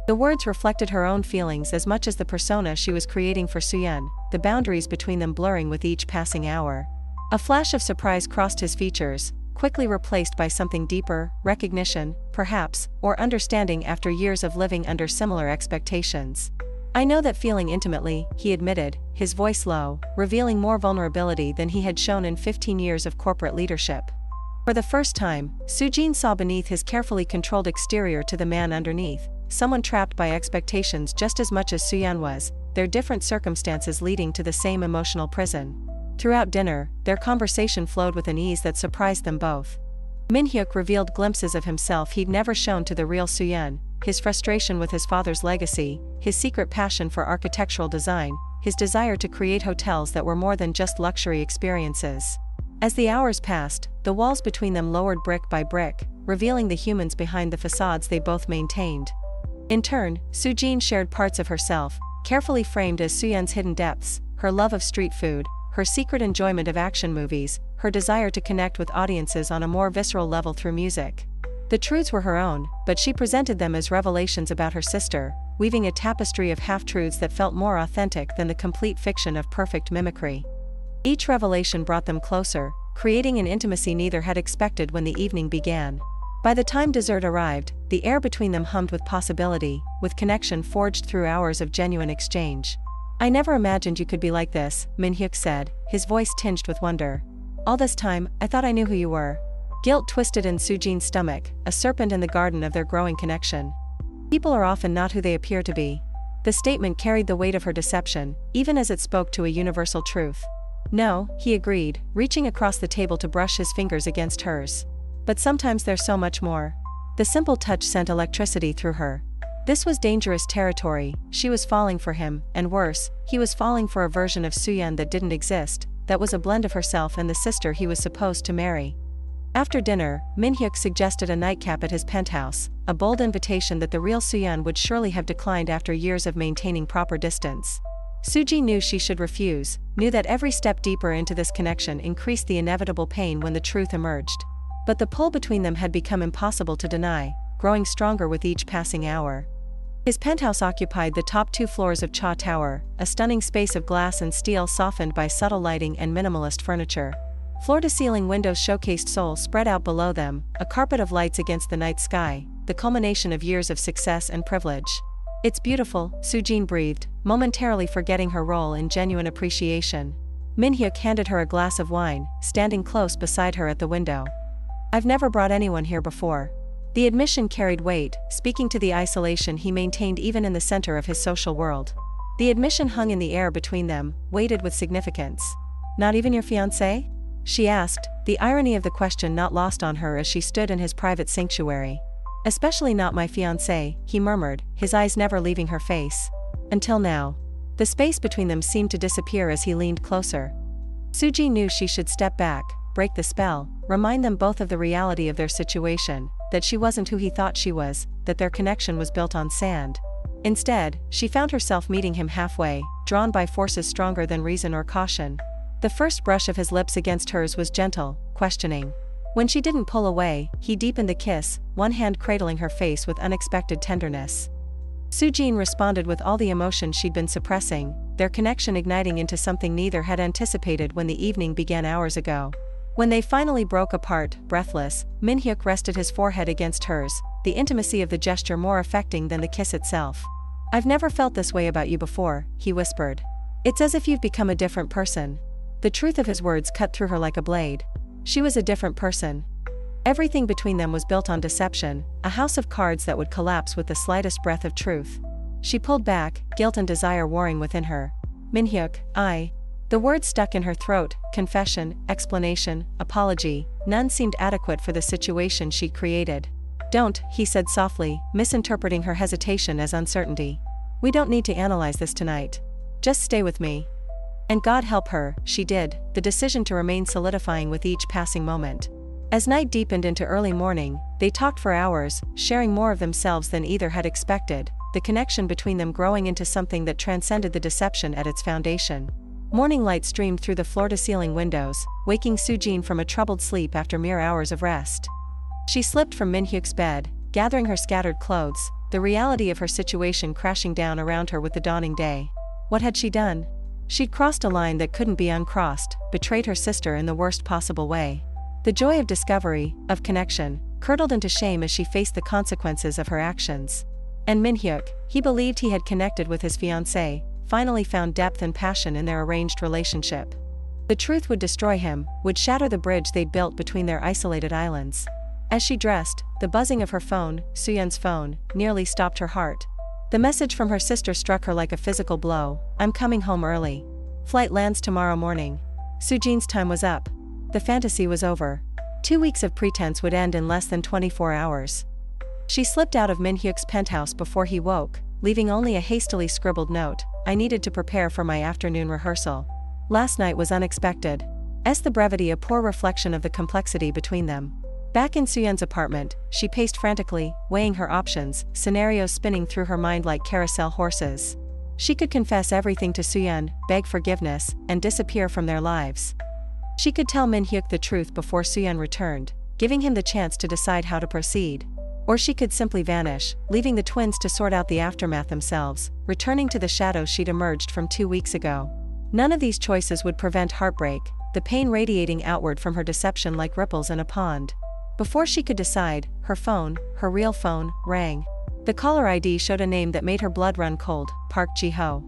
The words reflected her own feelings as much as the persona she was creating for Sooyeon, the boundaries between them blurring with each passing hour. A flash of surprise crossed his features, quickly replaced by something deeper, recognition, perhaps, or understanding after years of living under similar expectations. "I know that feeling intimately," he admitted, his voice low, revealing more vulnerability than he had shown in 15 years of corporate leadership. For the first time, Soojin saw beneath his carefully controlled exterior to the man underneath, someone trapped by expectations just as much as Sooyeon was, their different circumstances leading to the same emotional prison. Throughout dinner, their conversation flowed with an ease that surprised them both. Min-hyuk revealed glimpses of himself he'd never shown to the real Sooyeon, his frustration with his father's legacy, his secret passion for architectural design, his desire to create hotels that were more than just luxury experiences. As the hours passed, the walls between them lowered brick by brick, revealing the humans behind the facades they both maintained. In turn, Soojin shared parts of herself, carefully framed as Sooyeon's hidden depths, her love of street food, her secret enjoyment of action movies, her desire to connect with audiences on a more visceral level through music. The truths were her own, but she presented them as revelations about her sister, weaving a tapestry of half-truths that felt more authentic than the complete fiction of perfect mimicry. Each revelation brought them closer, creating an intimacy neither had expected when the evening began. By the time dessert arrived, the air between them hummed with possibility, with connection forged through hours of genuine exchange. "I never imagined you could be like this," Min-hyuk said, his voice tinged with wonder. "All this time, I thought I knew who you were." Guilt twisted in Soojin's stomach, a serpent in the garden of their growing connection. "People are often not who they appear to be." The statement carried the weight of her deception, even as it spoke to a universal truth. "No," he agreed, reaching across the table to brush his fingers against hers. "But sometimes there's so much more." The simple touch sent electricity through her. This was dangerous territory. She was falling for him, and worse, he was falling for a version of Sooyeon that didn't exist, that was a blend of herself and the sister he was supposed to marry. After dinner, Min-hyuk suggested a nightcap at his penthouse, a bold invitation that the real Sooyeon would surely have declined after years of maintaining proper distance. Soojin knew she should refuse, knew that every step deeper into this connection increased the inevitable pain when the truth emerged. But the pull between them had become impossible to deny, growing stronger with each passing hour. His penthouse occupied the top 2 floors of Cha Tower, a stunning space of glass and steel softened by subtle lighting and minimalist furniture. Floor-to-ceiling windows showcased Seoul spread out below them, a carpet of lights against the night sky, the culmination of years of success and privilege. "It's beautiful," Soojin breathed, momentarily forgetting her role in genuine appreciation. Min-hyuk handed her a glass of wine, standing close beside her at the window. "I've never brought anyone here before." The admission carried weight, speaking to the isolation he maintained even in the center of his social world. The admission hung in the air between them, weighted with significance. "Not even your fiancé?" she asked, the irony of the question not lost on her as she stood in his private sanctuary. "Especially not my fiancé," he murmured, his eyes never leaving her face. "Until now." The space between them seemed to disappear as he leaned closer. Soojin knew she should step back, break the spell, remind them both of the reality of their situation, that she wasn't who he thought she was, that their connection was built on sand. Instead, she found herself meeting him halfway, drawn by forces stronger than reason or caution. The first brush of his lips against hers was gentle, questioning. When she didn't pull away, he deepened the kiss, one hand cradling her face with unexpected tenderness. Soo-jin responded with all the emotion she'd been suppressing, their connection igniting into something neither had anticipated when the evening began hours ago. When they finally broke apart, breathless, Min-hyuk rested his forehead against hers, the intimacy of the gesture more affecting than the kiss itself. "I've never felt this way about you before," he whispered. "It's as if you've become a different person." The truth of his words cut through her like a blade. She was a different person. Everything between them was built on deception, a house of cards that would collapse with the slightest breath of truth. She pulled back, guilt and desire warring within her. "Min-hyuk, I..." The words stuck in her throat, confession, explanation, apology, none seemed adequate for the situation she'd created. "Don't," he said softly, misinterpreting her hesitation as uncertainty. "We don't need to analyze this tonight. Just stay with me." And God help her, she did, the decision to remain solidifying with each passing moment. As night deepened into early morning, they talked for hours, sharing more of themselves than either had expected, the connection between them growing into something that transcended the deception at its foundation. Morning light streamed through the floor-to-ceiling windows, waking Soo-jin from a troubled sleep after mere hours of rest. She slipped from Min-hyuk's bed, gathering her scattered clothes, the reality of her situation crashing down around her with the dawning day. What had she done? She'd crossed a line that couldn't be uncrossed, betrayed her sister in the worst possible way. The joy of discovery, of connection, curdled into shame as she faced the consequences of her actions. And Min-hyuk, he believed he had connected with his fiancé, finally found depth and passion in their arranged relationship. The truth would destroy him, would shatter the bridge they'd built between their isolated islands. As she dressed, the buzzing of her phone, Soo-yeon's phone, nearly stopped her heart. The message from her sister struck her like a physical blow. "I'm coming home early. Flight lands tomorrow morning." Soo-jin's time was up. The fantasy was over. 2 weeks of pretense would end in less than 24 hours. She slipped out of Min-hyuk's penthouse before he woke, leaving only a hastily scribbled note. "I needed to prepare for my afternoon rehearsal. Last night was unexpected." The brevity a poor reflection of the complexity between them. Back in Soo-yeon's apartment, she paced frantically, weighing her options, scenarios spinning through her mind like carousel horses. She could confess everything to Soo-yeon, beg forgiveness, and disappear from their lives. She could tell Min-hyuk the truth before Soo-yeon returned, giving him the chance to decide how to proceed. Or she could simply vanish, leaving the twins to sort out the aftermath themselves, returning to the shadows she'd emerged from 2 weeks ago. None of these choices would prevent heartbreak, the pain radiating outward from her deception like ripples in a pond. Before she could decide, her phone, her real phone, rang. The caller ID showed a name that made her blood run cold: Park Ji-ho.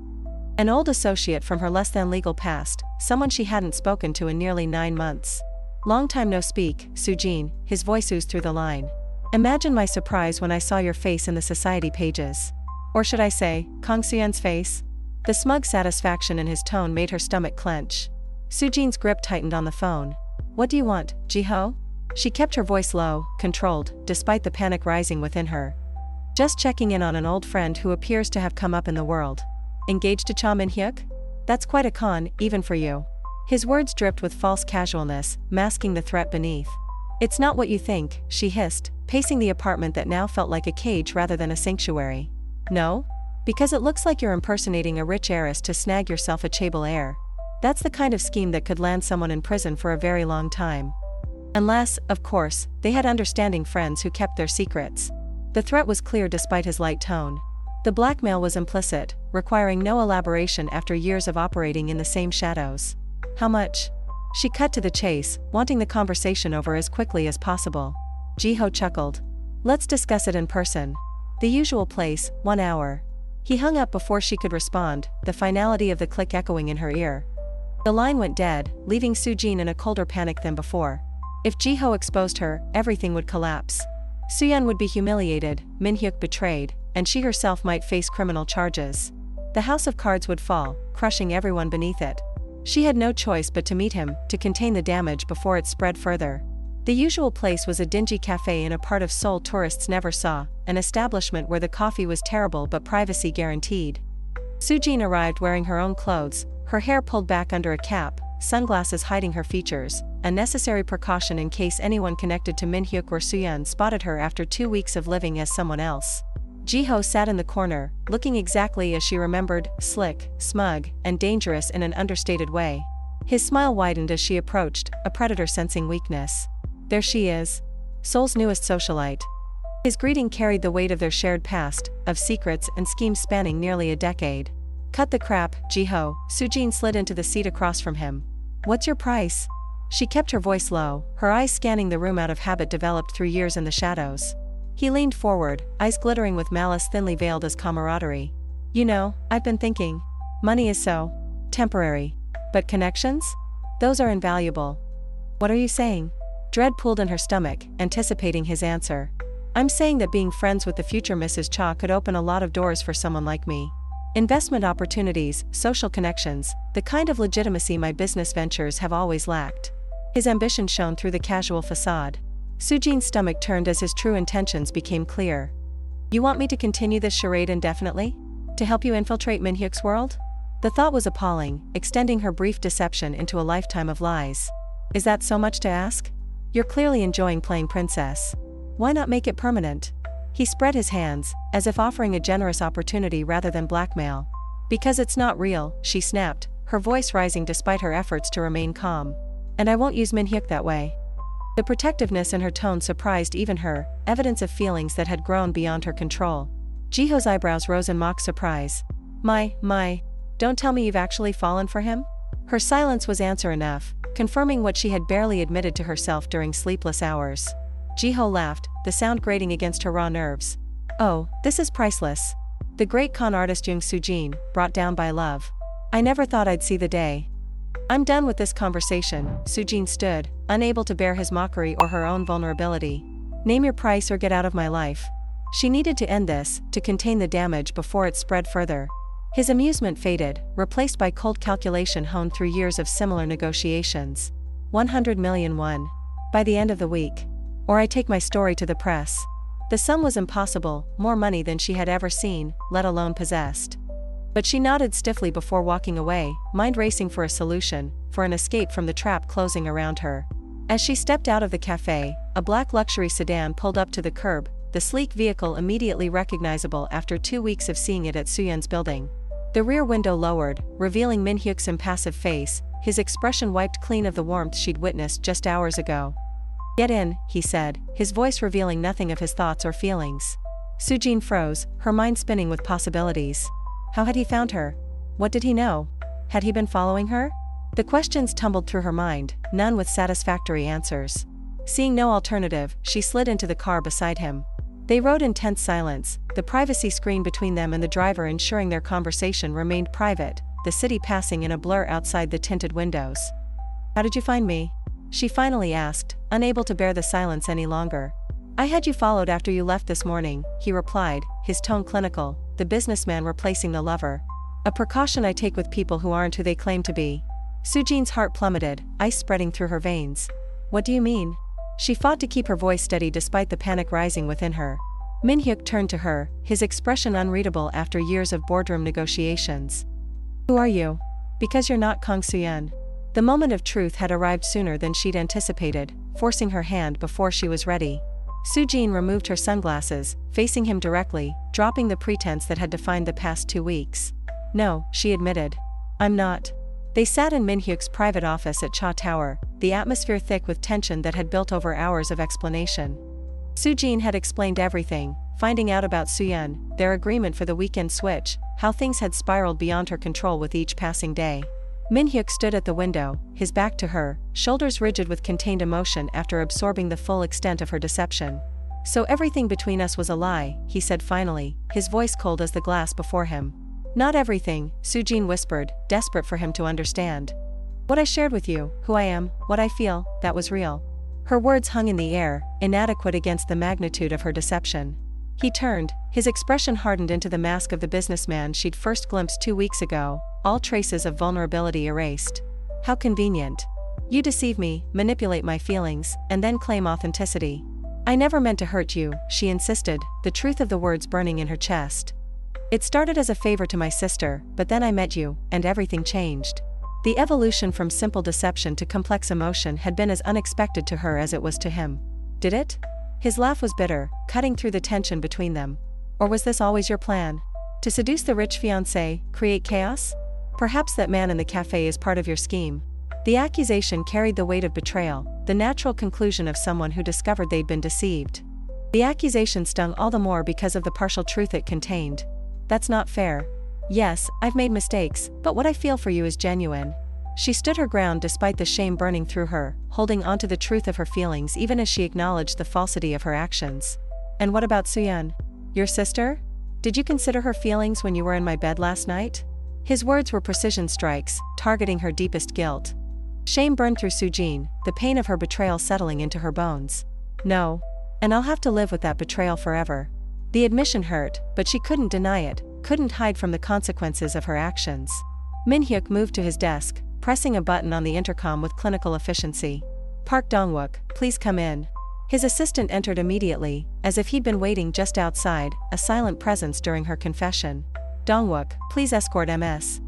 An old associate from her less-than-legal past, someone she hadn't spoken to in nearly 9 months. "Long time no speak, Soo-jin," his voice oozed through the line. "Imagine my surprise when I saw your face in the society pages. Or should I say, Kang Soo-yeon's face?" The smug satisfaction in his tone made her stomach clench. Soo-jin's grip tightened on the phone. "What do you want, Ji-ho?" She kept her voice low, controlled, despite the panic rising within her. "Just checking in on an old friend who appears to have come up in the world. Engaged to Cha Min-hyuk? That's quite a con, even for you." His words dripped with false casualness, masking the threat beneath. "It's not what you think," she hissed, pacing the apartment that now felt like a cage rather than a sanctuary. "No? Because it looks like you're impersonating a rich heiress to snag yourself a chaebol heir. That's the kind of scheme that could land someone in prison for a very long time. Unless, of course, they had understanding friends who kept their secrets." The threat was clear despite his light tone. The blackmail was implicit, requiring no elaboration after years of operating in the same shadows. "How much?" She cut to the chase, wanting the conversation over as quickly as possible. Ji-ho chuckled. "Let's discuss it in person. The usual place, 1 hour." He hung up before she could respond, the finality of the click echoing in her ear. The line went dead, leaving Soo-jin in a colder panic than before. If Ji-ho exposed her, everything would collapse. Soo-yeon would be humiliated, Min-hyuk betrayed, and she herself might face criminal charges. The house of cards would fall, crushing everyone beneath it. She had no choice but to meet him, to contain the damage before it spread further. The usual place was a dingy cafe in a part of Seoul tourists never saw, an establishment where the coffee was terrible but privacy guaranteed. Soo-jin arrived wearing her own clothes, her hair pulled back under a cap, sunglasses hiding her features, a necessary precaution in case anyone connected to Min-hyuk or Soo-yeon spotted her after 2 weeks of living as someone else. Ji-ho sat in the corner, looking exactly as she remembered, slick, smug, and dangerous in an understated way. His smile widened as she approached, a predator sensing weakness. There she is. Seoul's newest socialite. His greeting carried the weight of their shared past, of secrets and schemes spanning nearly a decade. Cut the crap, Jiho, Sujin slid into the seat across from him. What's your price? She kept her voice low, her eyes scanning the room out of habit developed through years in the shadows. He leaned forward, eyes glittering with malice thinly veiled as camaraderie. You know, I've been thinking. Money is so temporary. But connections? Those are invaluable. What are you saying? Dread pooled in her stomach, anticipating his answer. I'm saying that being friends with the future Mrs. Cha could open a lot of doors for someone like me. Investment opportunities, social connections, the kind of legitimacy my business ventures have always lacked. His ambition shone through the casual facade. Sujin's stomach turned as his true intentions became clear. You want me to continue this charade indefinitely? To help you infiltrate Minhyuk's world? The thought was appalling, extending her brief deception into a lifetime of lies. Is that so much to ask? You're clearly enjoying playing princess. Why not make it permanent? He spread his hands, as if offering a generous opportunity rather than blackmail. Because it's not real, she snapped, her voice rising despite her efforts to remain calm. And I won't use Minhyuk that way. The protectiveness in her tone surprised even her, evidence of feelings that had grown beyond her control. Jiho's eyebrows rose in mock surprise. My, don't tell me you've actually fallen for him? Her silence was answer enough, confirming what she had barely admitted to herself during sleepless hours. Jiho laughed, the sound grating against her raw nerves. Oh, this is priceless. The great con artist Jung Soo-jin, brought down by love. I never thought I'd see the day. I'm done with this conversation, Soo-jin stood, unable to bear his mockery or her own vulnerability. Name your price or get out of my life. She needed to end this, to contain the damage before it spread further. His amusement faded, replaced by cold calculation honed through years of similar negotiations. 100 million won. By the end of the week. Or I take my story to the press. The sum was impossible, more money than she had ever seen, let alone possessed. But she nodded stiffly before walking away, mind racing for a solution, for an escape from the trap closing around her. As she stepped out of the cafe, a black luxury sedan pulled up to the curb, the sleek vehicle immediately recognizable after 2 weeks of seeing it at Suyeon's building. The rear window lowered, revealing Minhyuk's impassive face, his expression wiped clean of the warmth she'd witnessed just hours ago. Get in, he said, his voice revealing nothing of his thoughts or feelings. Soo-jin froze, her mind spinning with possibilities. How had he found her? What did he know? Had he been following her? The questions tumbled through her mind, none with satisfactory answers. Seeing no alternative, she slid into the car beside him. They rode in tense silence, the privacy screen between them and the driver ensuring their conversation remained private, the city passing in a blur outside the tinted windows. How did you find me? She finally asked, unable to bear the silence any longer. I had you followed after you left this morning, he replied, his tone clinical, the businessman replacing the lover. A precaution I take with people who aren't who they claim to be. Soo-jin's heart plummeted, ice spreading through her veins. What do you mean? She fought to keep her voice steady despite the panic rising within her. Minhyuk turned to her, his expression unreadable after years of boardroom negotiations. Who are you? Because you're not Kang Soo-yeon. The moment of truth had arrived sooner than she'd anticipated, forcing her hand before she was ready. Soo-jin removed her sunglasses, facing him directly, dropping the pretense that had defined the past 2 weeks. No, she admitted. I'm not. They sat in Minhyuk's private office at Cha Tower, the atmosphere thick with tension that had built over hours of explanation. Soo-jin had explained everything, finding out about Soo-yeon, their agreement for the weekend switch, how things had spiraled beyond her control with each passing day. Minhyuk stood at the window, his back to her, shoulders rigid with contained emotion after absorbing the full extent of her deception. So everything between us was a lie, he said finally, his voice cold as the glass before him. Not everything, Soo-jin whispered, desperate for him to understand. What I shared with you, who I am, what I feel, that was real. Her words hung in the air, inadequate against the magnitude of her deception. He turned, his expression hardened into the mask of the businessman she'd first glimpsed 2 weeks ago, all traces of vulnerability erased. How convenient. You deceive me, manipulate my feelings, and then claim authenticity. I never meant to hurt you, she insisted, the truth of the words burning in her chest. It started as a favor to my sister, but then I met you, and everything changed. The evolution from simple deception to complex emotion had been as unexpected to her as it was to him. Did it? His laugh was bitter, cutting through the tension between them. Or was this always your plan? To seduce the rich fiancé, create chaos? Perhaps that man in the cafe is part of your scheme. The accusation carried the weight of betrayal, the natural conclusion of someone who discovered they'd been deceived. The accusation stung all the more because of the partial truth it contained. That's not fair. Yes, I've made mistakes, but what I feel for you is genuine. She stood her ground despite the shame burning through her, holding on to the truth of her feelings even as she acknowledged the falsity of her actions. And what about Soo-yeon? Your sister? Did you consider her feelings when you were in my bed last night? His words were precision strikes, targeting her deepest guilt. Shame burned through Soo-jin, the pain of her betrayal settling into her bones. No. And I'll have to live with that betrayal forever. The admission hurt, but she couldn't deny it, couldn't hide from the consequences of her actions. Min-hyuk moved to his desk, pressing a button on the intercom with clinical efficiency. Park Dong-wook, please come in. His assistant entered immediately, as if he'd been waiting just outside, a silent presence during her confession. Dong-wook, please escort Ms.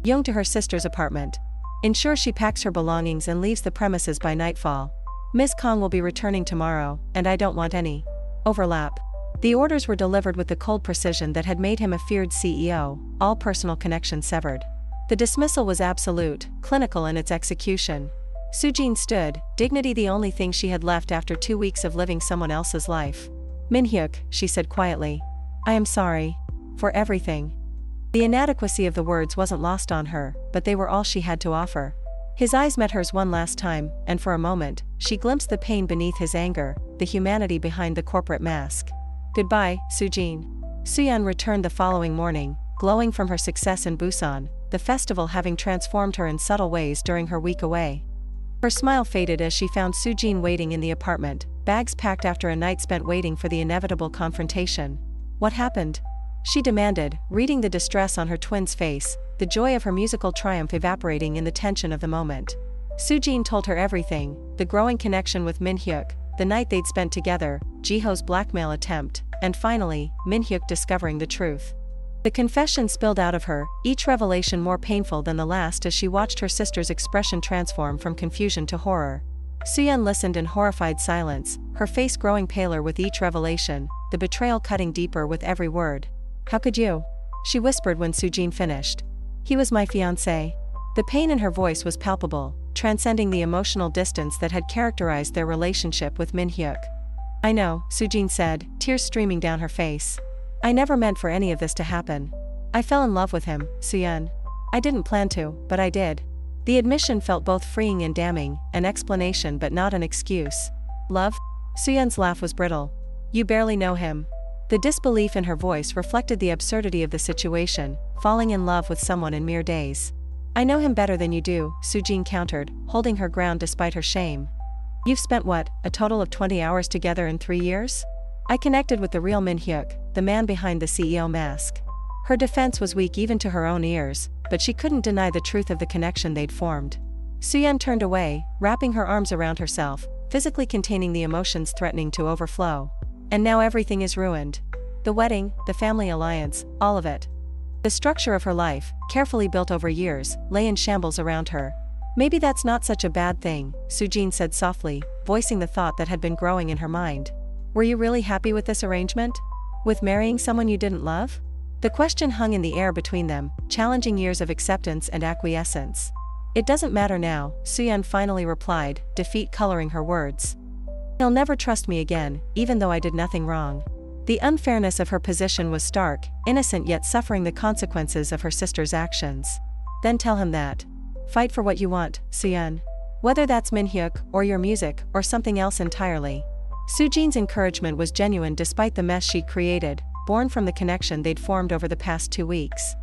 Young to her sister's apartment. Ensure she packs her belongings and leaves the premises by nightfall. Ms. Kong will be returning tomorrow, and I don't want any overlap. The orders were delivered with the cold precision that had made him a feared CEO, all personal connections severed. The dismissal was absolute, clinical in its execution. Soo-jin stood, dignity the only thing she had left after 2 weeks of living someone else's life. Min-hyuk, she said quietly. I am sorry. For everything. The inadequacy of the words wasn't lost on her, but they were all she had to offer. His eyes met hers one last time, and for a moment, she glimpsed the pain beneath his anger, the humanity behind the corporate mask. Goodbye, Soo-jin. Soo-yeon returned the following morning, glowing from her success in Busan, the festival having transformed her in subtle ways during her week away. Her smile faded as she found Soo-jin waiting in the apartment, bags packed after a night spent waiting for the inevitable confrontation. What happened? She demanded, reading the distress on her twin's face, the joy of her musical triumph evaporating in the tension of the moment. Soo-jin told her everything, the growing connection with Min-hyuk, the night they'd spent together, Jiho's blackmail attempt, and finally, Min-hyuk discovering the truth. The confession spilled out of her, each revelation more painful than the last as she watched her sister's expression transform from confusion to horror. Soo-yeon listened in horrified silence, her face growing paler with each revelation, the betrayal cutting deeper with every word. How could you? She whispered when Soo-jin finished. He was my fiancé. The pain in her voice was palpable, transcending the emotional distance that had characterized their relationship with Min-hyuk. I know, Soo-jin said, tears streaming down her face. I never meant for any of this to happen. I fell in love with him, Soo-yeon. I didn't plan to, but I did. The admission felt both freeing and damning, an explanation but not an excuse. Love? Soo-yeon's laugh was brittle. You barely know him. The disbelief in her voice reflected the absurdity of the situation, falling in love with someone in mere days. I know him better than you do, Soo-jin countered, holding her ground despite her shame. You've spent what, a total of 20 hours together in 3 years? I connected with the real Min-hyuk, the man behind the CEO mask. Her defense was weak even to her own ears, but she couldn't deny the truth of the connection they'd formed. Soo-yeon turned away, wrapping her arms around herself, physically containing the emotions threatening to overflow. And now everything is ruined. The wedding, the family alliance, all of it. The structure of her life, carefully built over years, lay in shambles around her. Maybe that's not such a bad thing, Soo-jin said softly, voicing the thought that had been growing in her mind. Were you really happy with this arrangement? With marrying someone you didn't love? The question hung in the air between them, challenging years of acceptance and acquiescence. It doesn't matter now, Soo-yeon finally replied, defeat coloring her words. He'll never trust me again, even though I did nothing wrong. The unfairness of her position was stark, innocent yet suffering the consequences of her sister's actions. Then tell him that. Fight for what you want, Soo-yeon. Whether that's Min-hyuk, or your music, or something else entirely. Soo-jin's encouragement was genuine despite the mess she'd created, born from the connection they'd formed over the past 2 weeks.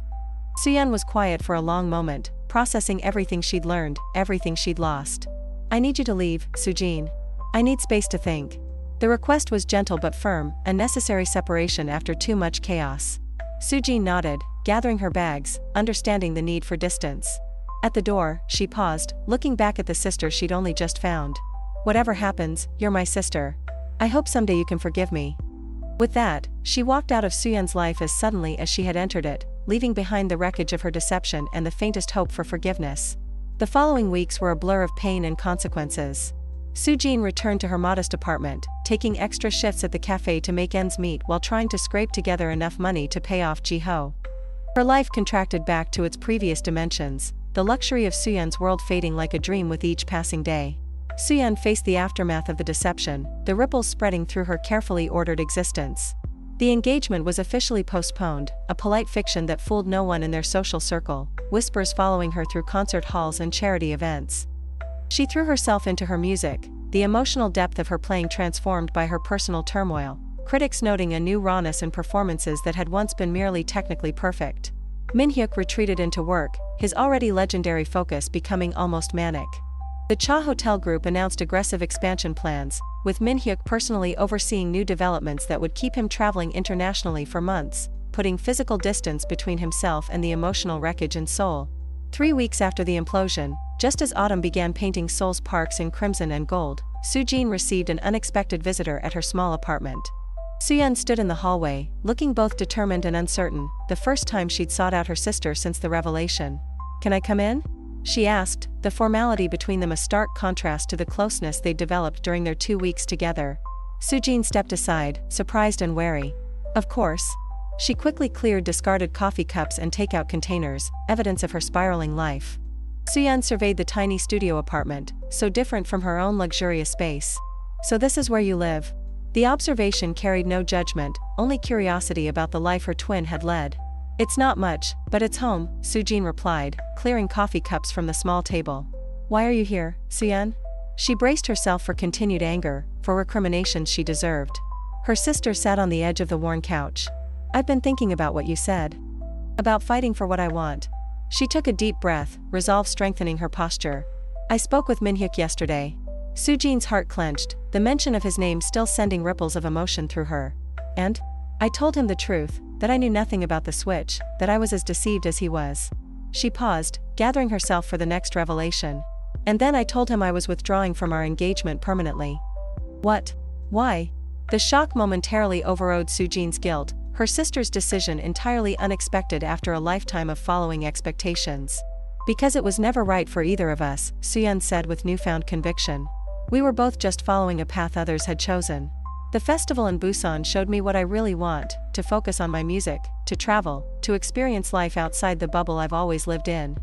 Soo-yeon was quiet for a long moment, processing everything she'd learned, everything she'd lost. I need you to leave, Soo-jin. I need space to think. The request was gentle but firm, a necessary separation after too much chaos. Soo-jin nodded, gathering her bags, understanding the need for distance. At the door, she paused, looking back at the sister she'd only just found. Whatever happens, you're my sister. I hope someday you can forgive me. With that, she walked out of Soo-yeon's life as suddenly as she had entered it, leaving behind the wreckage of her deception and the faintest hope for forgiveness. The following weeks were a blur of pain and consequences. Soo-jin returned to her modest apartment, taking extra shifts at the cafe to make ends meet while trying to scrape together enough money to pay off Jiho. Her life contracted back to its previous dimensions, the luxury of Suyeon's world fading like a dream with each passing day. Suyeon faced the aftermath of the deception, the ripples spreading through her carefully ordered existence. The engagement was officially postponed, a polite fiction that fooled no one in their social circle, whispers following her through concert halls and charity events. She threw herself into her music, the emotional depth of her playing transformed by her personal turmoil, critics noting a new rawness in performances that had once been merely technically perfect. Minhyuk retreated into work, his already legendary focus becoming almost manic. The Cha Hotel Group announced aggressive expansion plans, with Minhyuk personally overseeing new developments that would keep him traveling internationally for months, putting physical distance between himself and the emotional wreckage in Seoul. 3 weeks after the implosion, just as Autumn began painting Seoul's parks in crimson and gold, Soojin received an unexpected visitor at her small apartment. Suyeon stood in the hallway, looking both determined and uncertain, the first time she'd sought out her sister since the revelation. "Can I come in?" she asked, the formality between them a stark contrast to the closeness they'd developed during their 2 weeks together. Soojin stepped aside, surprised and wary. "Of course." She quickly cleared discarded coffee cups and takeout containers, evidence of her spiraling life. Suyeon surveyed the tiny studio apartment, so different from her own luxurious space. "So this is where you live?" The observation carried no judgment, only curiosity about the life her twin had led. "It's not much, but it's home," Soojin replied, clearing coffee cups from the small table. "Why are you here, Suyeon?" She braced herself for continued anger, for recriminations she deserved. Her sister sat on the edge of the worn couch. "I've been thinking about what you said. About fighting for what I want." She took a deep breath, resolve strengthening her posture. "I spoke with Minhyuk yesterday." Soojin's heart clenched, the mention of his name still sending ripples of emotion through her. "And? I told him the truth, that I knew nothing about the switch, that I was as deceived as he was." She paused, gathering herself for the next revelation. "And then I told him I was withdrawing from our engagement permanently." "What? Why?" The shock momentarily overrode Soojin's guilt, her sister's decision entirely unexpected after a lifetime of following expectations. "Because it was never right for either of us," Suyeon said with newfound conviction. "We were both just following a path others had chosen. The festival in Busan showed me what I really want, to focus on my music, to travel, to experience life outside the bubble I've always lived in."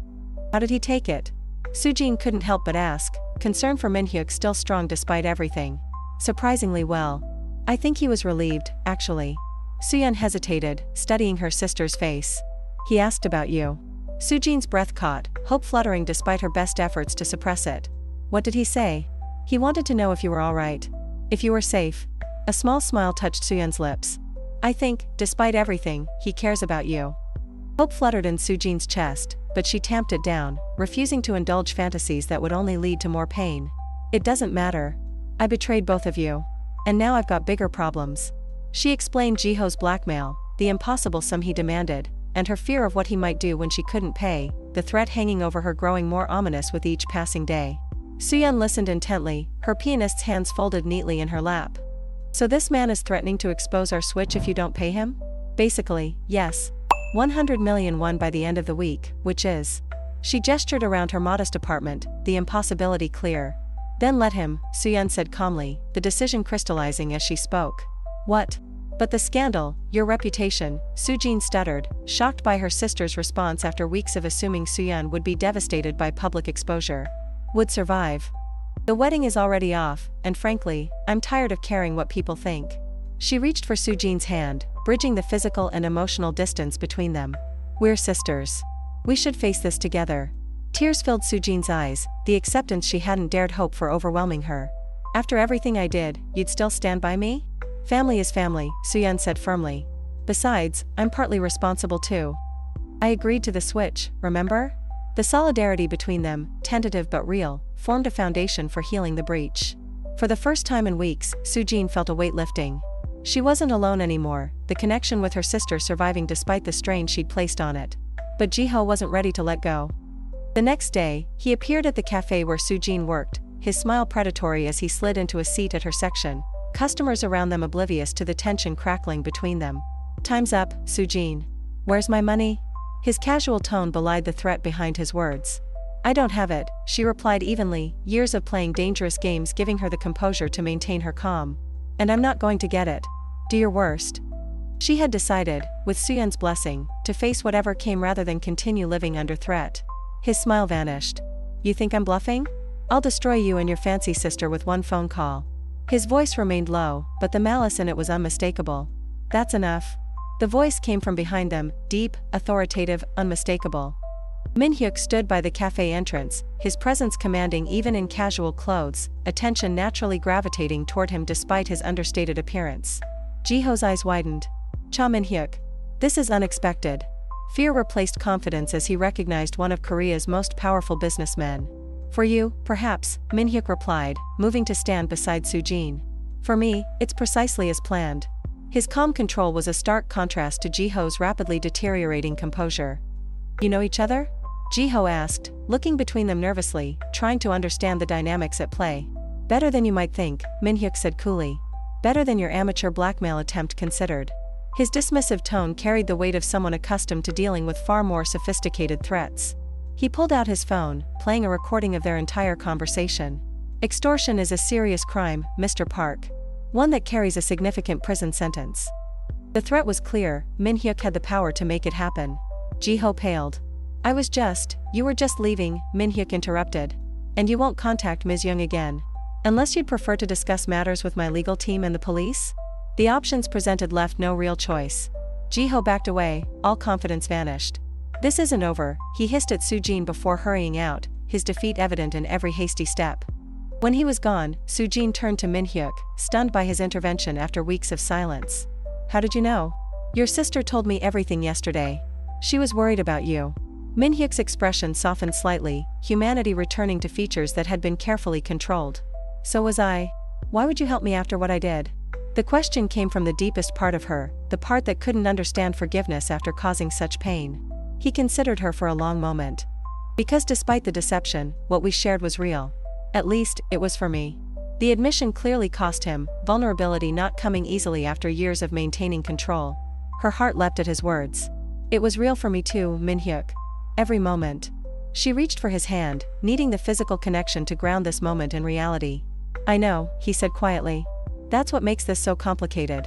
"How did he take it?" Soojin couldn't help but ask, concern for Minhyuk still strong despite everything. "Surprisingly well. I think he was relieved, actually." Suyeon hesitated, studying her sister's face. "He asked about you." Soojin's breath caught, hope fluttering despite her best efforts to suppress it. "What did he say?" "He wanted to know if you were all right. If you were safe." A small smile touched Suyeon's lips. "I think, despite everything, he cares about you." Hope fluttered in Soojin's chest, but she tamped it down, refusing to indulge fantasies that would only lead to more pain. "It doesn't matter. I betrayed both of you. And now I've got bigger problems." She explained Jiho's blackmail, the impossible sum he demanded, and her fear of what he might do when she couldn't pay, the threat hanging over her growing more ominous with each passing day. Suyeon listened intently, her pianist's hands folded neatly in her lap. "So this man is threatening to expose our switch if you don't pay him?" "Basically, yes. 100 million won by the end of the week, which is..." She gestured around her modest apartment, the impossibility clear. "Then let him," Suyeon said calmly, the decision crystallizing as she spoke. "What?" "But the scandal, your reputation," Soojin stuttered, shocked by her sister's response after weeks of assuming Suyeon would be devastated by public exposure. "Would survive. The wedding is already off, and frankly, I'm tired of caring what people think." She reached for Soojin's hand, bridging the physical and emotional distance between them. "We're sisters. We should face this together." Tears filled Soojin's eyes, the acceptance she hadn't dared hope for overwhelming her. "After everything I did, you'd still stand by me?" "Family is family," Suyeon said firmly. "Besides, I'm partly responsible too. I agreed to the switch, remember?" The solidarity between them, tentative but real, formed a foundation for healing the breach. For the first time in weeks, Soojin felt a weight lifting. She wasn't alone anymore, the connection with her sister surviving despite the strain she'd placed on it. But Jiho wasn't ready to let go. The next day, he appeared at the cafe where Soojin worked, his smile predatory as he slid into a seat at her section, customers around them oblivious to the tension crackling between them. "Time's up, Soojin. Where's my money?" His casual tone belied the threat behind his words. "I don't have it," she replied evenly, years of playing dangerous games giving her the composure to maintain her calm. "And I'm not going to get it. Do your worst." She had decided, with Suyeon's blessing, to face whatever came rather than continue living under threat. His smile vanished. You think I'm bluffing? I'll destroy you and your fancy sister with one phone call. His voice remained low, but the malice in it was unmistakable. That's enough. The voice came from behind them, deep, authoritative, unmistakable. Min-hyuk stood by the cafe entrance, his presence commanding even in casual clothes, attention naturally gravitating toward him despite his understated appearance. Jiho's eyes widened. Cha Min-hyuk. This is unexpected. Fear replaced confidence as he recognized one of Korea's most powerful businessmen. For you, perhaps, Min-hyuk replied, moving to stand beside Soo-jin. For me, it's precisely as planned. His calm control was a stark contrast to Jiho's rapidly deteriorating composure. You know each other? Jiho asked, looking between them nervously, trying to understand the dynamics at play. Better than you might think, Min-hyuk said coolly. Better than your amateur blackmail attempt considered. His dismissive tone carried the weight of someone accustomed to dealing with far more sophisticated threats. He pulled out his phone, playing a recording of their entire conversation. Extortion is a serious crime, Mr. Park. One that carries a significant prison sentence. The threat was clear, Min-hyuk had the power to make it happen. Jiho paled. You were just leaving, Min-hyuk interrupted. And you won't contact Ms. Young again. Unless you'd prefer to discuss matters with my legal team and the police? The options presented left no real choice. Jiho backed away, all confidence vanished. This isn't over, he hissed at Soo-jin before hurrying out, his defeat evident in every hasty step. When he was gone, Soo-jin turned to Min-hyuk, stunned by his intervention after weeks of silence. How did you know? Your sister told me everything yesterday. She was worried about you. Min-hyuk's expression softened slightly, humanity returning to features that had been carefully controlled. So was I. Why would you help me after what I did? The question came from the deepest part of her, the part that couldn't understand forgiveness after causing such pain. He considered her for a long moment. Because despite the deception, what we shared was real. At least, it was for me. The admission clearly cost him, vulnerability not coming easily after years of maintaining control. Her heart leapt at his words. It was real for me too, Min-hyuk. Every moment. She reached for his hand, needing the physical connection to ground this moment in reality. I know, he said quietly. That's what makes this so complicated.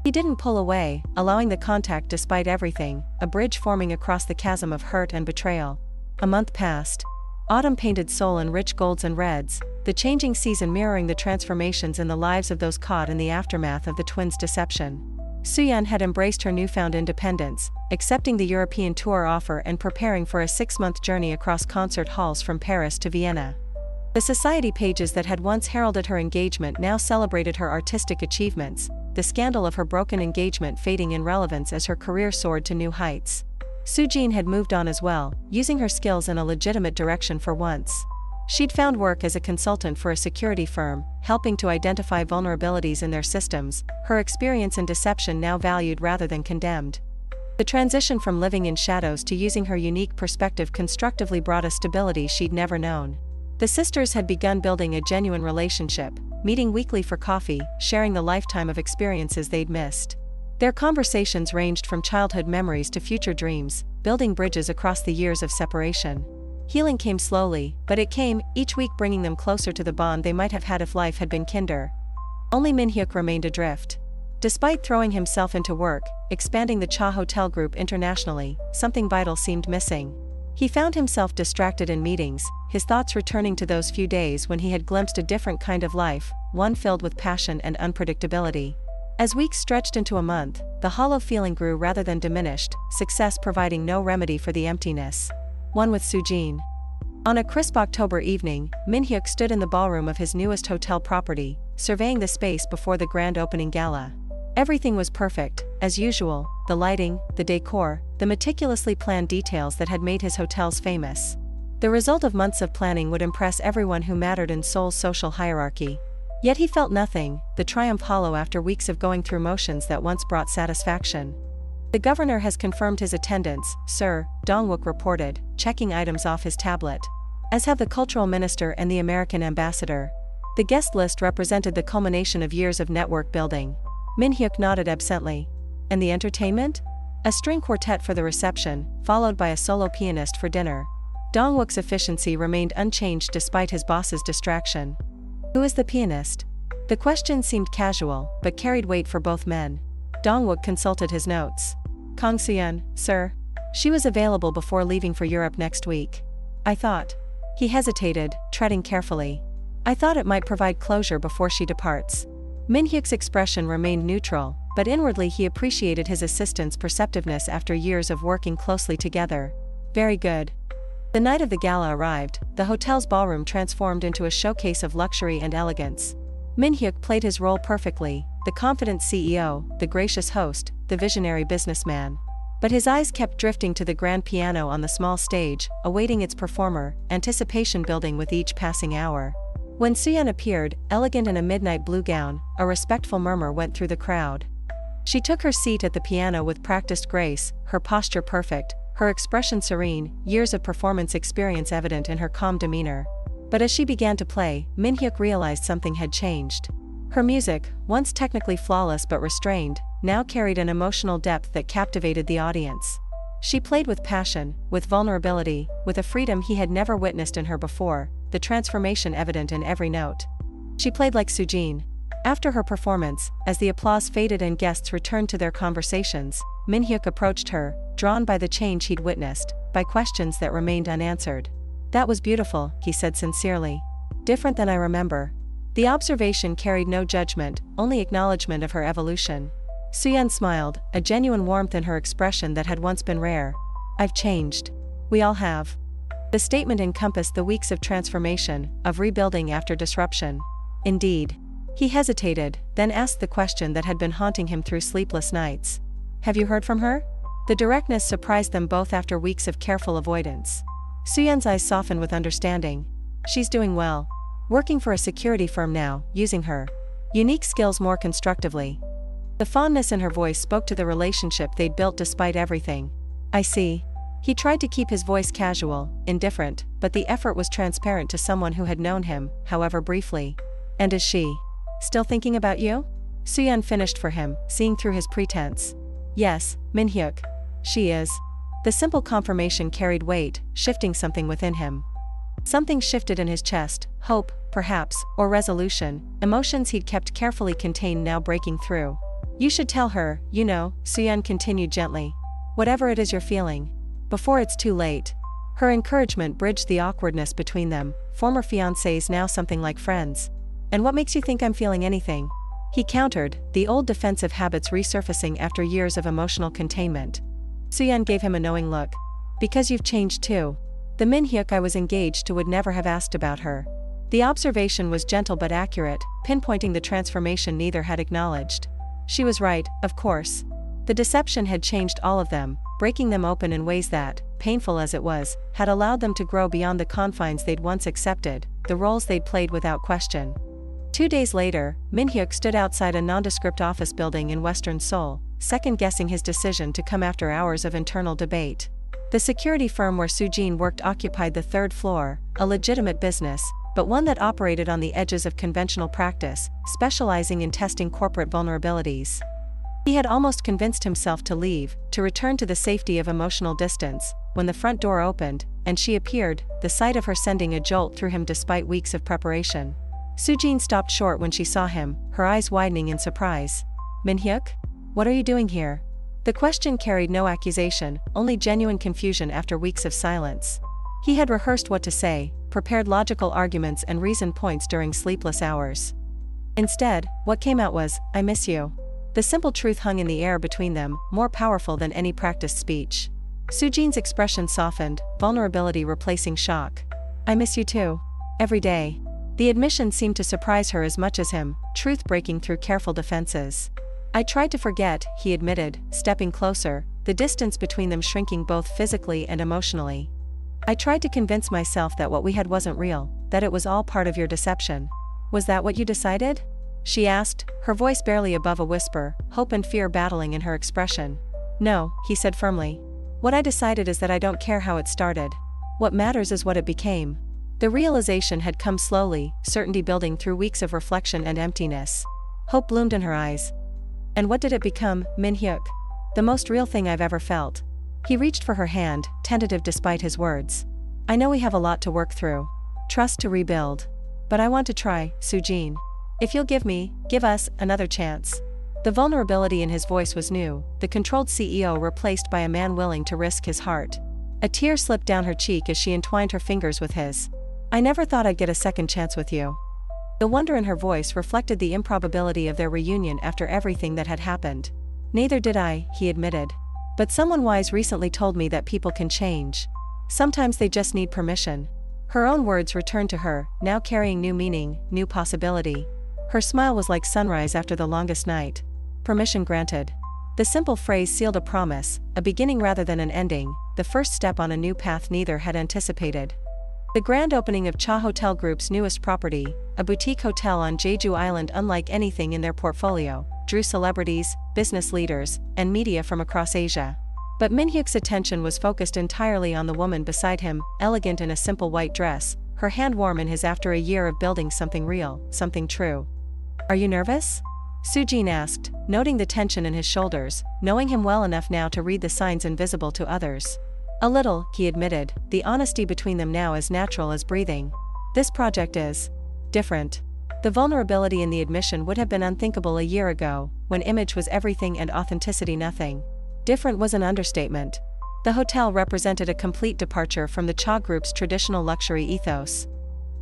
He didn't pull away, allowing the contact despite everything, a bridge forming across the chasm of hurt and betrayal. A month passed. Autumn painted Seoul in rich golds and reds, the changing season mirroring the transformations in the lives of those caught in the aftermath of the twins' deception. Soo-yeon had embraced her newfound independence, accepting the European tour offer and preparing for a 6-month journey across concert halls from Paris to Vienna. The society pages that had once heralded her engagement now celebrated her artistic achievements, the scandal of her broken engagement fading in relevance as her career soared to new heights. Soo-jin had moved on as well, using her skills in a legitimate direction for once. She'd found work as a consultant for a security firm, helping to identify vulnerabilities in their systems, her experience in deception now valued rather than condemned. The transition from living in shadows to using her unique perspective constructively brought a stability she'd never known. The sisters had begun building a genuine relationship, meeting weekly for coffee, sharing the lifetime of experiences they'd missed. Their conversations ranged from childhood memories to future dreams, building bridges across the years of separation. Healing came slowly, but it came, each week bringing them closer to the bond they might have had if life had been kinder. Only Min-hyuk remained adrift. Despite throwing himself into work, expanding the Cha Hotel Group internationally, something vital seemed missing. He found himself distracted in meetings, his thoughts returning to those few days when he had glimpsed a different kind of life, one filled with passion and unpredictability. As weeks stretched into a month, the hollow feeling grew rather than diminished, success providing no remedy for the emptiness. One with Soo-jin. On a crisp October evening, Min-hyuk stood in the ballroom of his newest hotel property, surveying the space before the grand opening gala. Everything was perfect, as usual, the lighting, the decor, the meticulously planned details that had made his hotels famous. The result of months of planning would impress everyone who mattered in Seoul's social hierarchy. Yet he felt nothing, the triumph hollow after weeks of going through motions that once brought satisfaction. The governor has confirmed his attendance, sir, Dong-wook reported, checking items off his tablet. As have the cultural minister and the American ambassador. The guest list represented the culmination of years of network building. Min-hyuk nodded absently. And the entertainment? A string quartet for the reception, followed by a solo pianist for dinner. Dong-wook's efficiency remained unchanged despite his boss's distraction. Who is the pianist? The question seemed casual, but carried weight for both men. Dong-wook consulted his notes. Kang Soo-yeon, sir. She was available before leaving for Europe next week. I thought. He hesitated, treading carefully. I thought it might provide closure before she departs. Min-hyuk's expression remained neutral, but inwardly he appreciated his assistant's perceptiveness after years of working closely together. Very good. The night of the gala arrived, the hotel's ballroom transformed into a showcase of luxury and elegance. Min-hyuk played his role perfectly, the confident CEO, the gracious host, the visionary businessman. But his eyes kept drifting to the grand piano on the small stage, awaiting its performer, anticipation building with each passing hour. When Soo-yeon appeared, elegant in a midnight blue gown, a respectful murmur went through the crowd. She took her seat at the piano with practiced grace, her posture perfect, her expression serene, years of performance experience evident in her calm demeanor. But as she began to play, Min-hyuk realized something had changed. Her music, once technically flawless but restrained, now carried an emotional depth that captivated the audience. She played with passion, with vulnerability, with a freedom he had never witnessed in her before, the transformation evident in every note. She played like Soo-jin. After her performance, as the applause faded and guests returned to their conversations, Min-hyuk approached her, drawn by the change he'd witnessed, by questions that remained unanswered. That was beautiful, he said sincerely. Different than I remember. The observation carried no judgment, only acknowledgement of her evolution. Soo-yeon smiled, a genuine warmth in her expression that had once been rare. I've changed. We all have. The statement encompassed the weeks of transformation, of rebuilding after disruption. Indeed. He hesitated, then asked the question that had been haunting him through sleepless nights. Have you heard from her? The directness surprised them both after weeks of careful avoidance. Soo-yeon's eyes softened with understanding. She's doing well. Working for a security firm now, using her unique skills more constructively. The fondness in her voice spoke to the relationship they'd built despite everything. I see. He tried to keep his voice casual, indifferent, but the effort was transparent to someone who had known him, however briefly. And is she still thinking about you? Soo-yeon finished for him, seeing through his pretense. Yes, Min-hyuk. She is. The simple confirmation carried weight, shifting something within him. Something shifted in his chest, hope, perhaps, or resolution, emotions he'd kept carefully contained now breaking through. You should tell her, you know, Soo-yeon continued gently. Whatever it is you're feeling. Before it's too late. Her encouragement bridged the awkwardness between them, former fiancés now something like friends. And what makes you think I'm feeling anything? He countered, the old defensive habits resurfacing after years of emotional containment. Soo-yeon gave him a knowing look. Because you've changed too. The Min-hyuk I was engaged to would never have asked about her. The observation was gentle but accurate, pinpointing the transformation neither had acknowledged. She was right, of course. The deception had changed all of them, breaking them open in ways that, painful as it was, had allowed them to grow beyond the confines they'd once accepted, the roles they'd played without question. 2 days later, Min-hyuk stood outside a nondescript office building in western Seoul, second-guessing his decision to come after hours of internal debate. The security firm where Soo-jin worked occupied the 3rd floor, a legitimate business, but one that operated on the edges of conventional practice, specializing in testing corporate vulnerabilities. He had almost convinced himself to leave, to return to the safety of emotional distance, when the front door opened, and she appeared, the sight of her sending a jolt through him despite weeks of preparation. Soo-jin stopped short when she saw him, her eyes widening in surprise. Min-hyuk? What are you doing here? The question carried no accusation, only genuine confusion after weeks of silence. He had rehearsed what to say, prepared logical arguments and reasoned points during sleepless hours. Instead, what came out was, I miss you. The simple truth hung in the air between them, more powerful than any practiced speech. Soo-jin's expression softened, vulnerability replacing shock. I miss you too. Every day. The admission seemed to surprise her as much as him, truth breaking through careful defenses. I tried to forget, he admitted, stepping closer, the distance between them shrinking both physically and emotionally. I tried to convince myself that what we had wasn't real, that it was all part of your deception. Was that what you decided? She asked, her voice barely above a whisper, hope and fear battling in her expression. No, he said firmly. What I decided is that I don't care how it started. What matters is what it became. The realization had come slowly, certainty building through weeks of reflection and emptiness. Hope bloomed in her eyes. And what did it become, Min-hyuk? The most real thing I've ever felt. He reached for her hand, tentative despite his words. I know we have a lot to work through. Trust to rebuild. But I want to try, Soo-jin. If you'll give us, another chance. The vulnerability in his voice was new, the controlled CEO replaced by a man willing to risk his heart. A tear slipped down her cheek as she entwined her fingers with his. "I never thought I'd get a second chance with you." The wonder in her voice reflected the improbability of their reunion after everything that had happened. "Neither did I," he admitted. "But someone wise recently told me that people can change. Sometimes they just need permission." Her own words returned to her, now carrying new meaning, new possibility. Her smile was like sunrise after the longest night. Permission granted. The simple phrase sealed a promise, a beginning rather than an ending, the first step on a new path neither had anticipated. The grand opening of Cha Hotel Group's newest property, a boutique hotel on Jeju Island unlike anything in their portfolio, drew celebrities, business leaders, and media from across Asia. But Min-hyuk's attention was focused entirely on the woman beside him, elegant in a simple white dress, her hand warm in his after a year of building something real, something true. "Are you nervous?" Soo-jin asked, noting the tension in his shoulders, knowing him well enough now to read the signs invisible to others. "A little," he admitted, the honesty between them now as natural as breathing. "This project is different." The vulnerability in the admission would have been unthinkable a year ago, when image was everything and authenticity nothing. Different was an understatement. The hotel represented a complete departure from the Cha Group's traditional luxury ethos.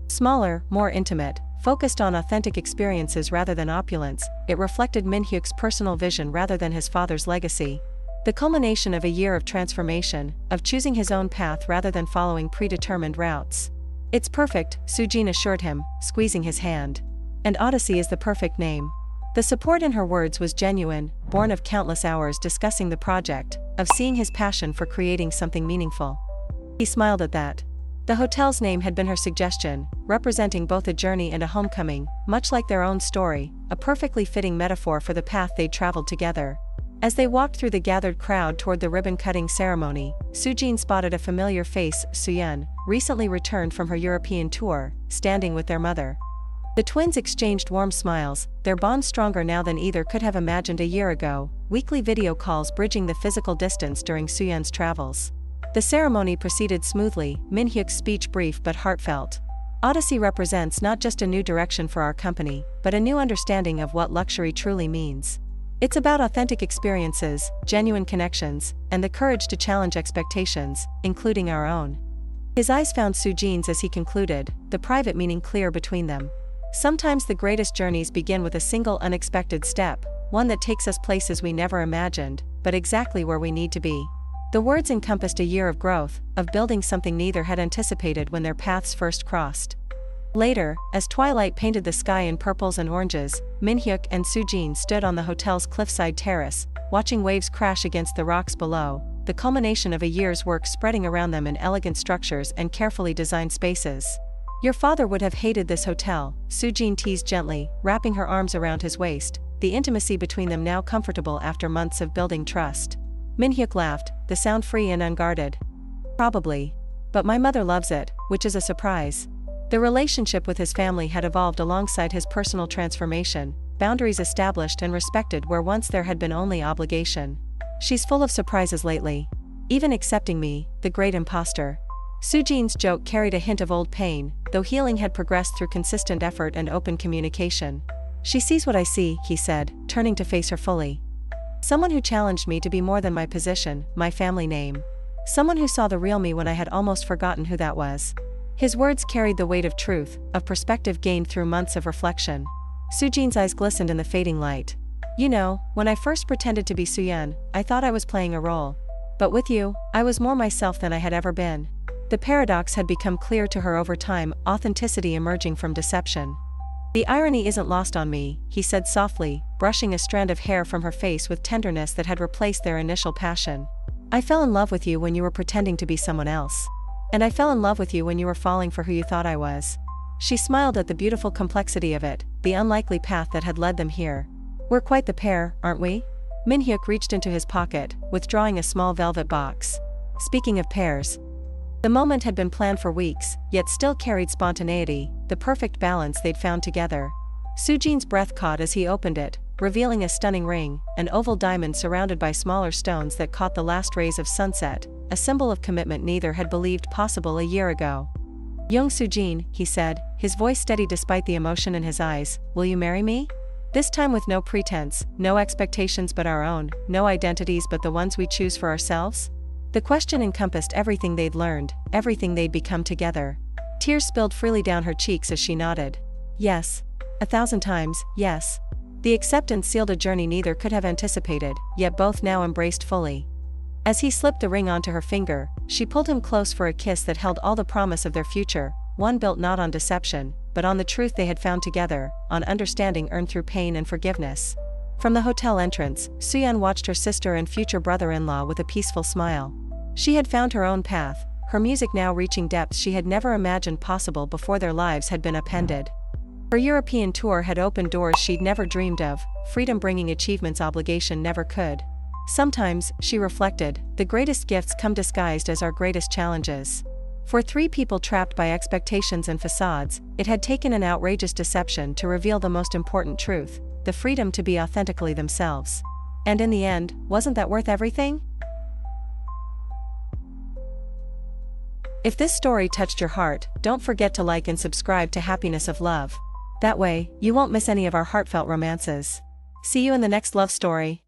Smaller, more intimate, focused on authentic experiences rather than opulence, it reflected Min-hyuk's personal vision rather than his father's legacy. The culmination of a year of transformation, of choosing his own path rather than following predetermined routes. "It's perfect," Soo-jin assured him, squeezing his hand. "And Odyssey is the perfect name." The support in her words was genuine, born of countless hours discussing the project, of seeing his passion for creating something meaningful. He smiled at that. The hotel's name had been her suggestion, representing both a journey and a homecoming, much like their own story, a perfectly fitting metaphor for the path they'd traveled together. As they walked through the gathered crowd toward the ribbon-cutting ceremony, Soo-jin spotted a familiar face, Soo-yeon, recently returned from her European tour, standing with their mother. The twins exchanged warm smiles, their bond stronger now than either could have imagined a year ago, weekly video calls bridging the physical distance during Soo-yeon's travels. The ceremony proceeded smoothly, Min-hyuk's speech brief but heartfelt. "Odyssey represents not just a new direction for our company, but a new understanding of what luxury truly means. It's about authentic experiences, genuine connections, and the courage to challenge expectations, including our own." His eyes found Soo-jin's as he concluded, the private meaning clear between them. Sometimes the greatest journeys begin with a single unexpected step, one that takes us places we never imagined, but exactly where we need to be. The words encompassed a year of growth, of building something neither had anticipated when their paths first crossed. Later, as twilight painted the sky in purples and oranges, Min-hyuk and Soo-jin stood on the hotel's cliffside terrace, watching waves crash against the rocks below, the culmination of a year's work spreading around them in elegant structures and carefully designed spaces. "Your father would have hated this hotel," Soo-jin teased gently, wrapping her arms around his waist, the intimacy between them now comfortable after months of building trust. Min-hyuk laughed, the sound free and unguarded. "Probably. But my mother loves it, which is a surprise." The relationship with his family had evolved alongside his personal transformation, boundaries established and respected where once there had been only obligation. "She's full of surprises lately. Even accepting me, the great imposter." Soo-jin's joke carried a hint of old pain, though healing had progressed through consistent effort and open communication. "She sees what I see," he said, turning to face her fully. "Someone who challenged me to be more than my position, my family name. Someone who saw the real me when I had almost forgotten who that was." His words carried the weight of truth, of perspective gained through months of reflection. Soo-jin's eyes glistened in the fading light. "You know, when I first pretended to be Soo-yeon, I thought I was playing a role. But with you, I was more myself than I had ever been." The paradox had become clear to her over time, authenticity emerging from deception. "The irony isn't lost on me," he said softly, brushing a strand of hair from her face with tenderness that had replaced their initial passion. "I fell in love with you when you were pretending to be someone else. And I fell in love with you when you were falling for who you thought I was." She smiled at the beautiful complexity of it, the unlikely path that had led them here. "We're quite the pair, aren't we?" Min-hyuk reached into his pocket, withdrawing a small velvet box. "Speaking of pairs." The moment had been planned for weeks, yet still carried spontaneity, the perfect balance they'd found together. Soo-jin's breath caught as he opened it, revealing a stunning ring, an oval diamond surrounded by smaller stones that caught the last rays of sunset, a symbol of commitment neither had believed possible a year ago. "Young Soo-jin," he said, his voice steady despite the emotion in his eyes, "will you marry me?" This time with no pretense, no expectations but our own, no identities but the ones we choose for ourselves. The question encompassed everything they'd learned, everything they'd become together. Tears spilled freely down her cheeks as she nodded. Yes. 1,000 times, yes. The acceptance sealed a journey neither could have anticipated, yet both now embraced fully. As he slipped the ring onto her finger, she pulled him close for a kiss that held all the promise of their future, one built not on deception, but on the truth they had found together, on understanding earned through pain and forgiveness. From the hotel entrance, Soo-yeon watched her sister and future brother-in-law with a peaceful smile. She had found her own path, her music now reaching depths she had never imagined possible before their lives had been upended. Her European tour had opened doors she'd never dreamed of, freedom bringing achievements obligation never could. Sometimes, she reflected, the greatest gifts come disguised as our greatest challenges. For three people trapped by expectations and facades, it had taken an outrageous deception to reveal the most important truth, the freedom to be authentically themselves. And in the end, wasn't that worth everything? If this story touched your heart, don't forget to like and subscribe to Happiness of Love. That way, you won't miss any of our heartfelt romances. See you in the next love story.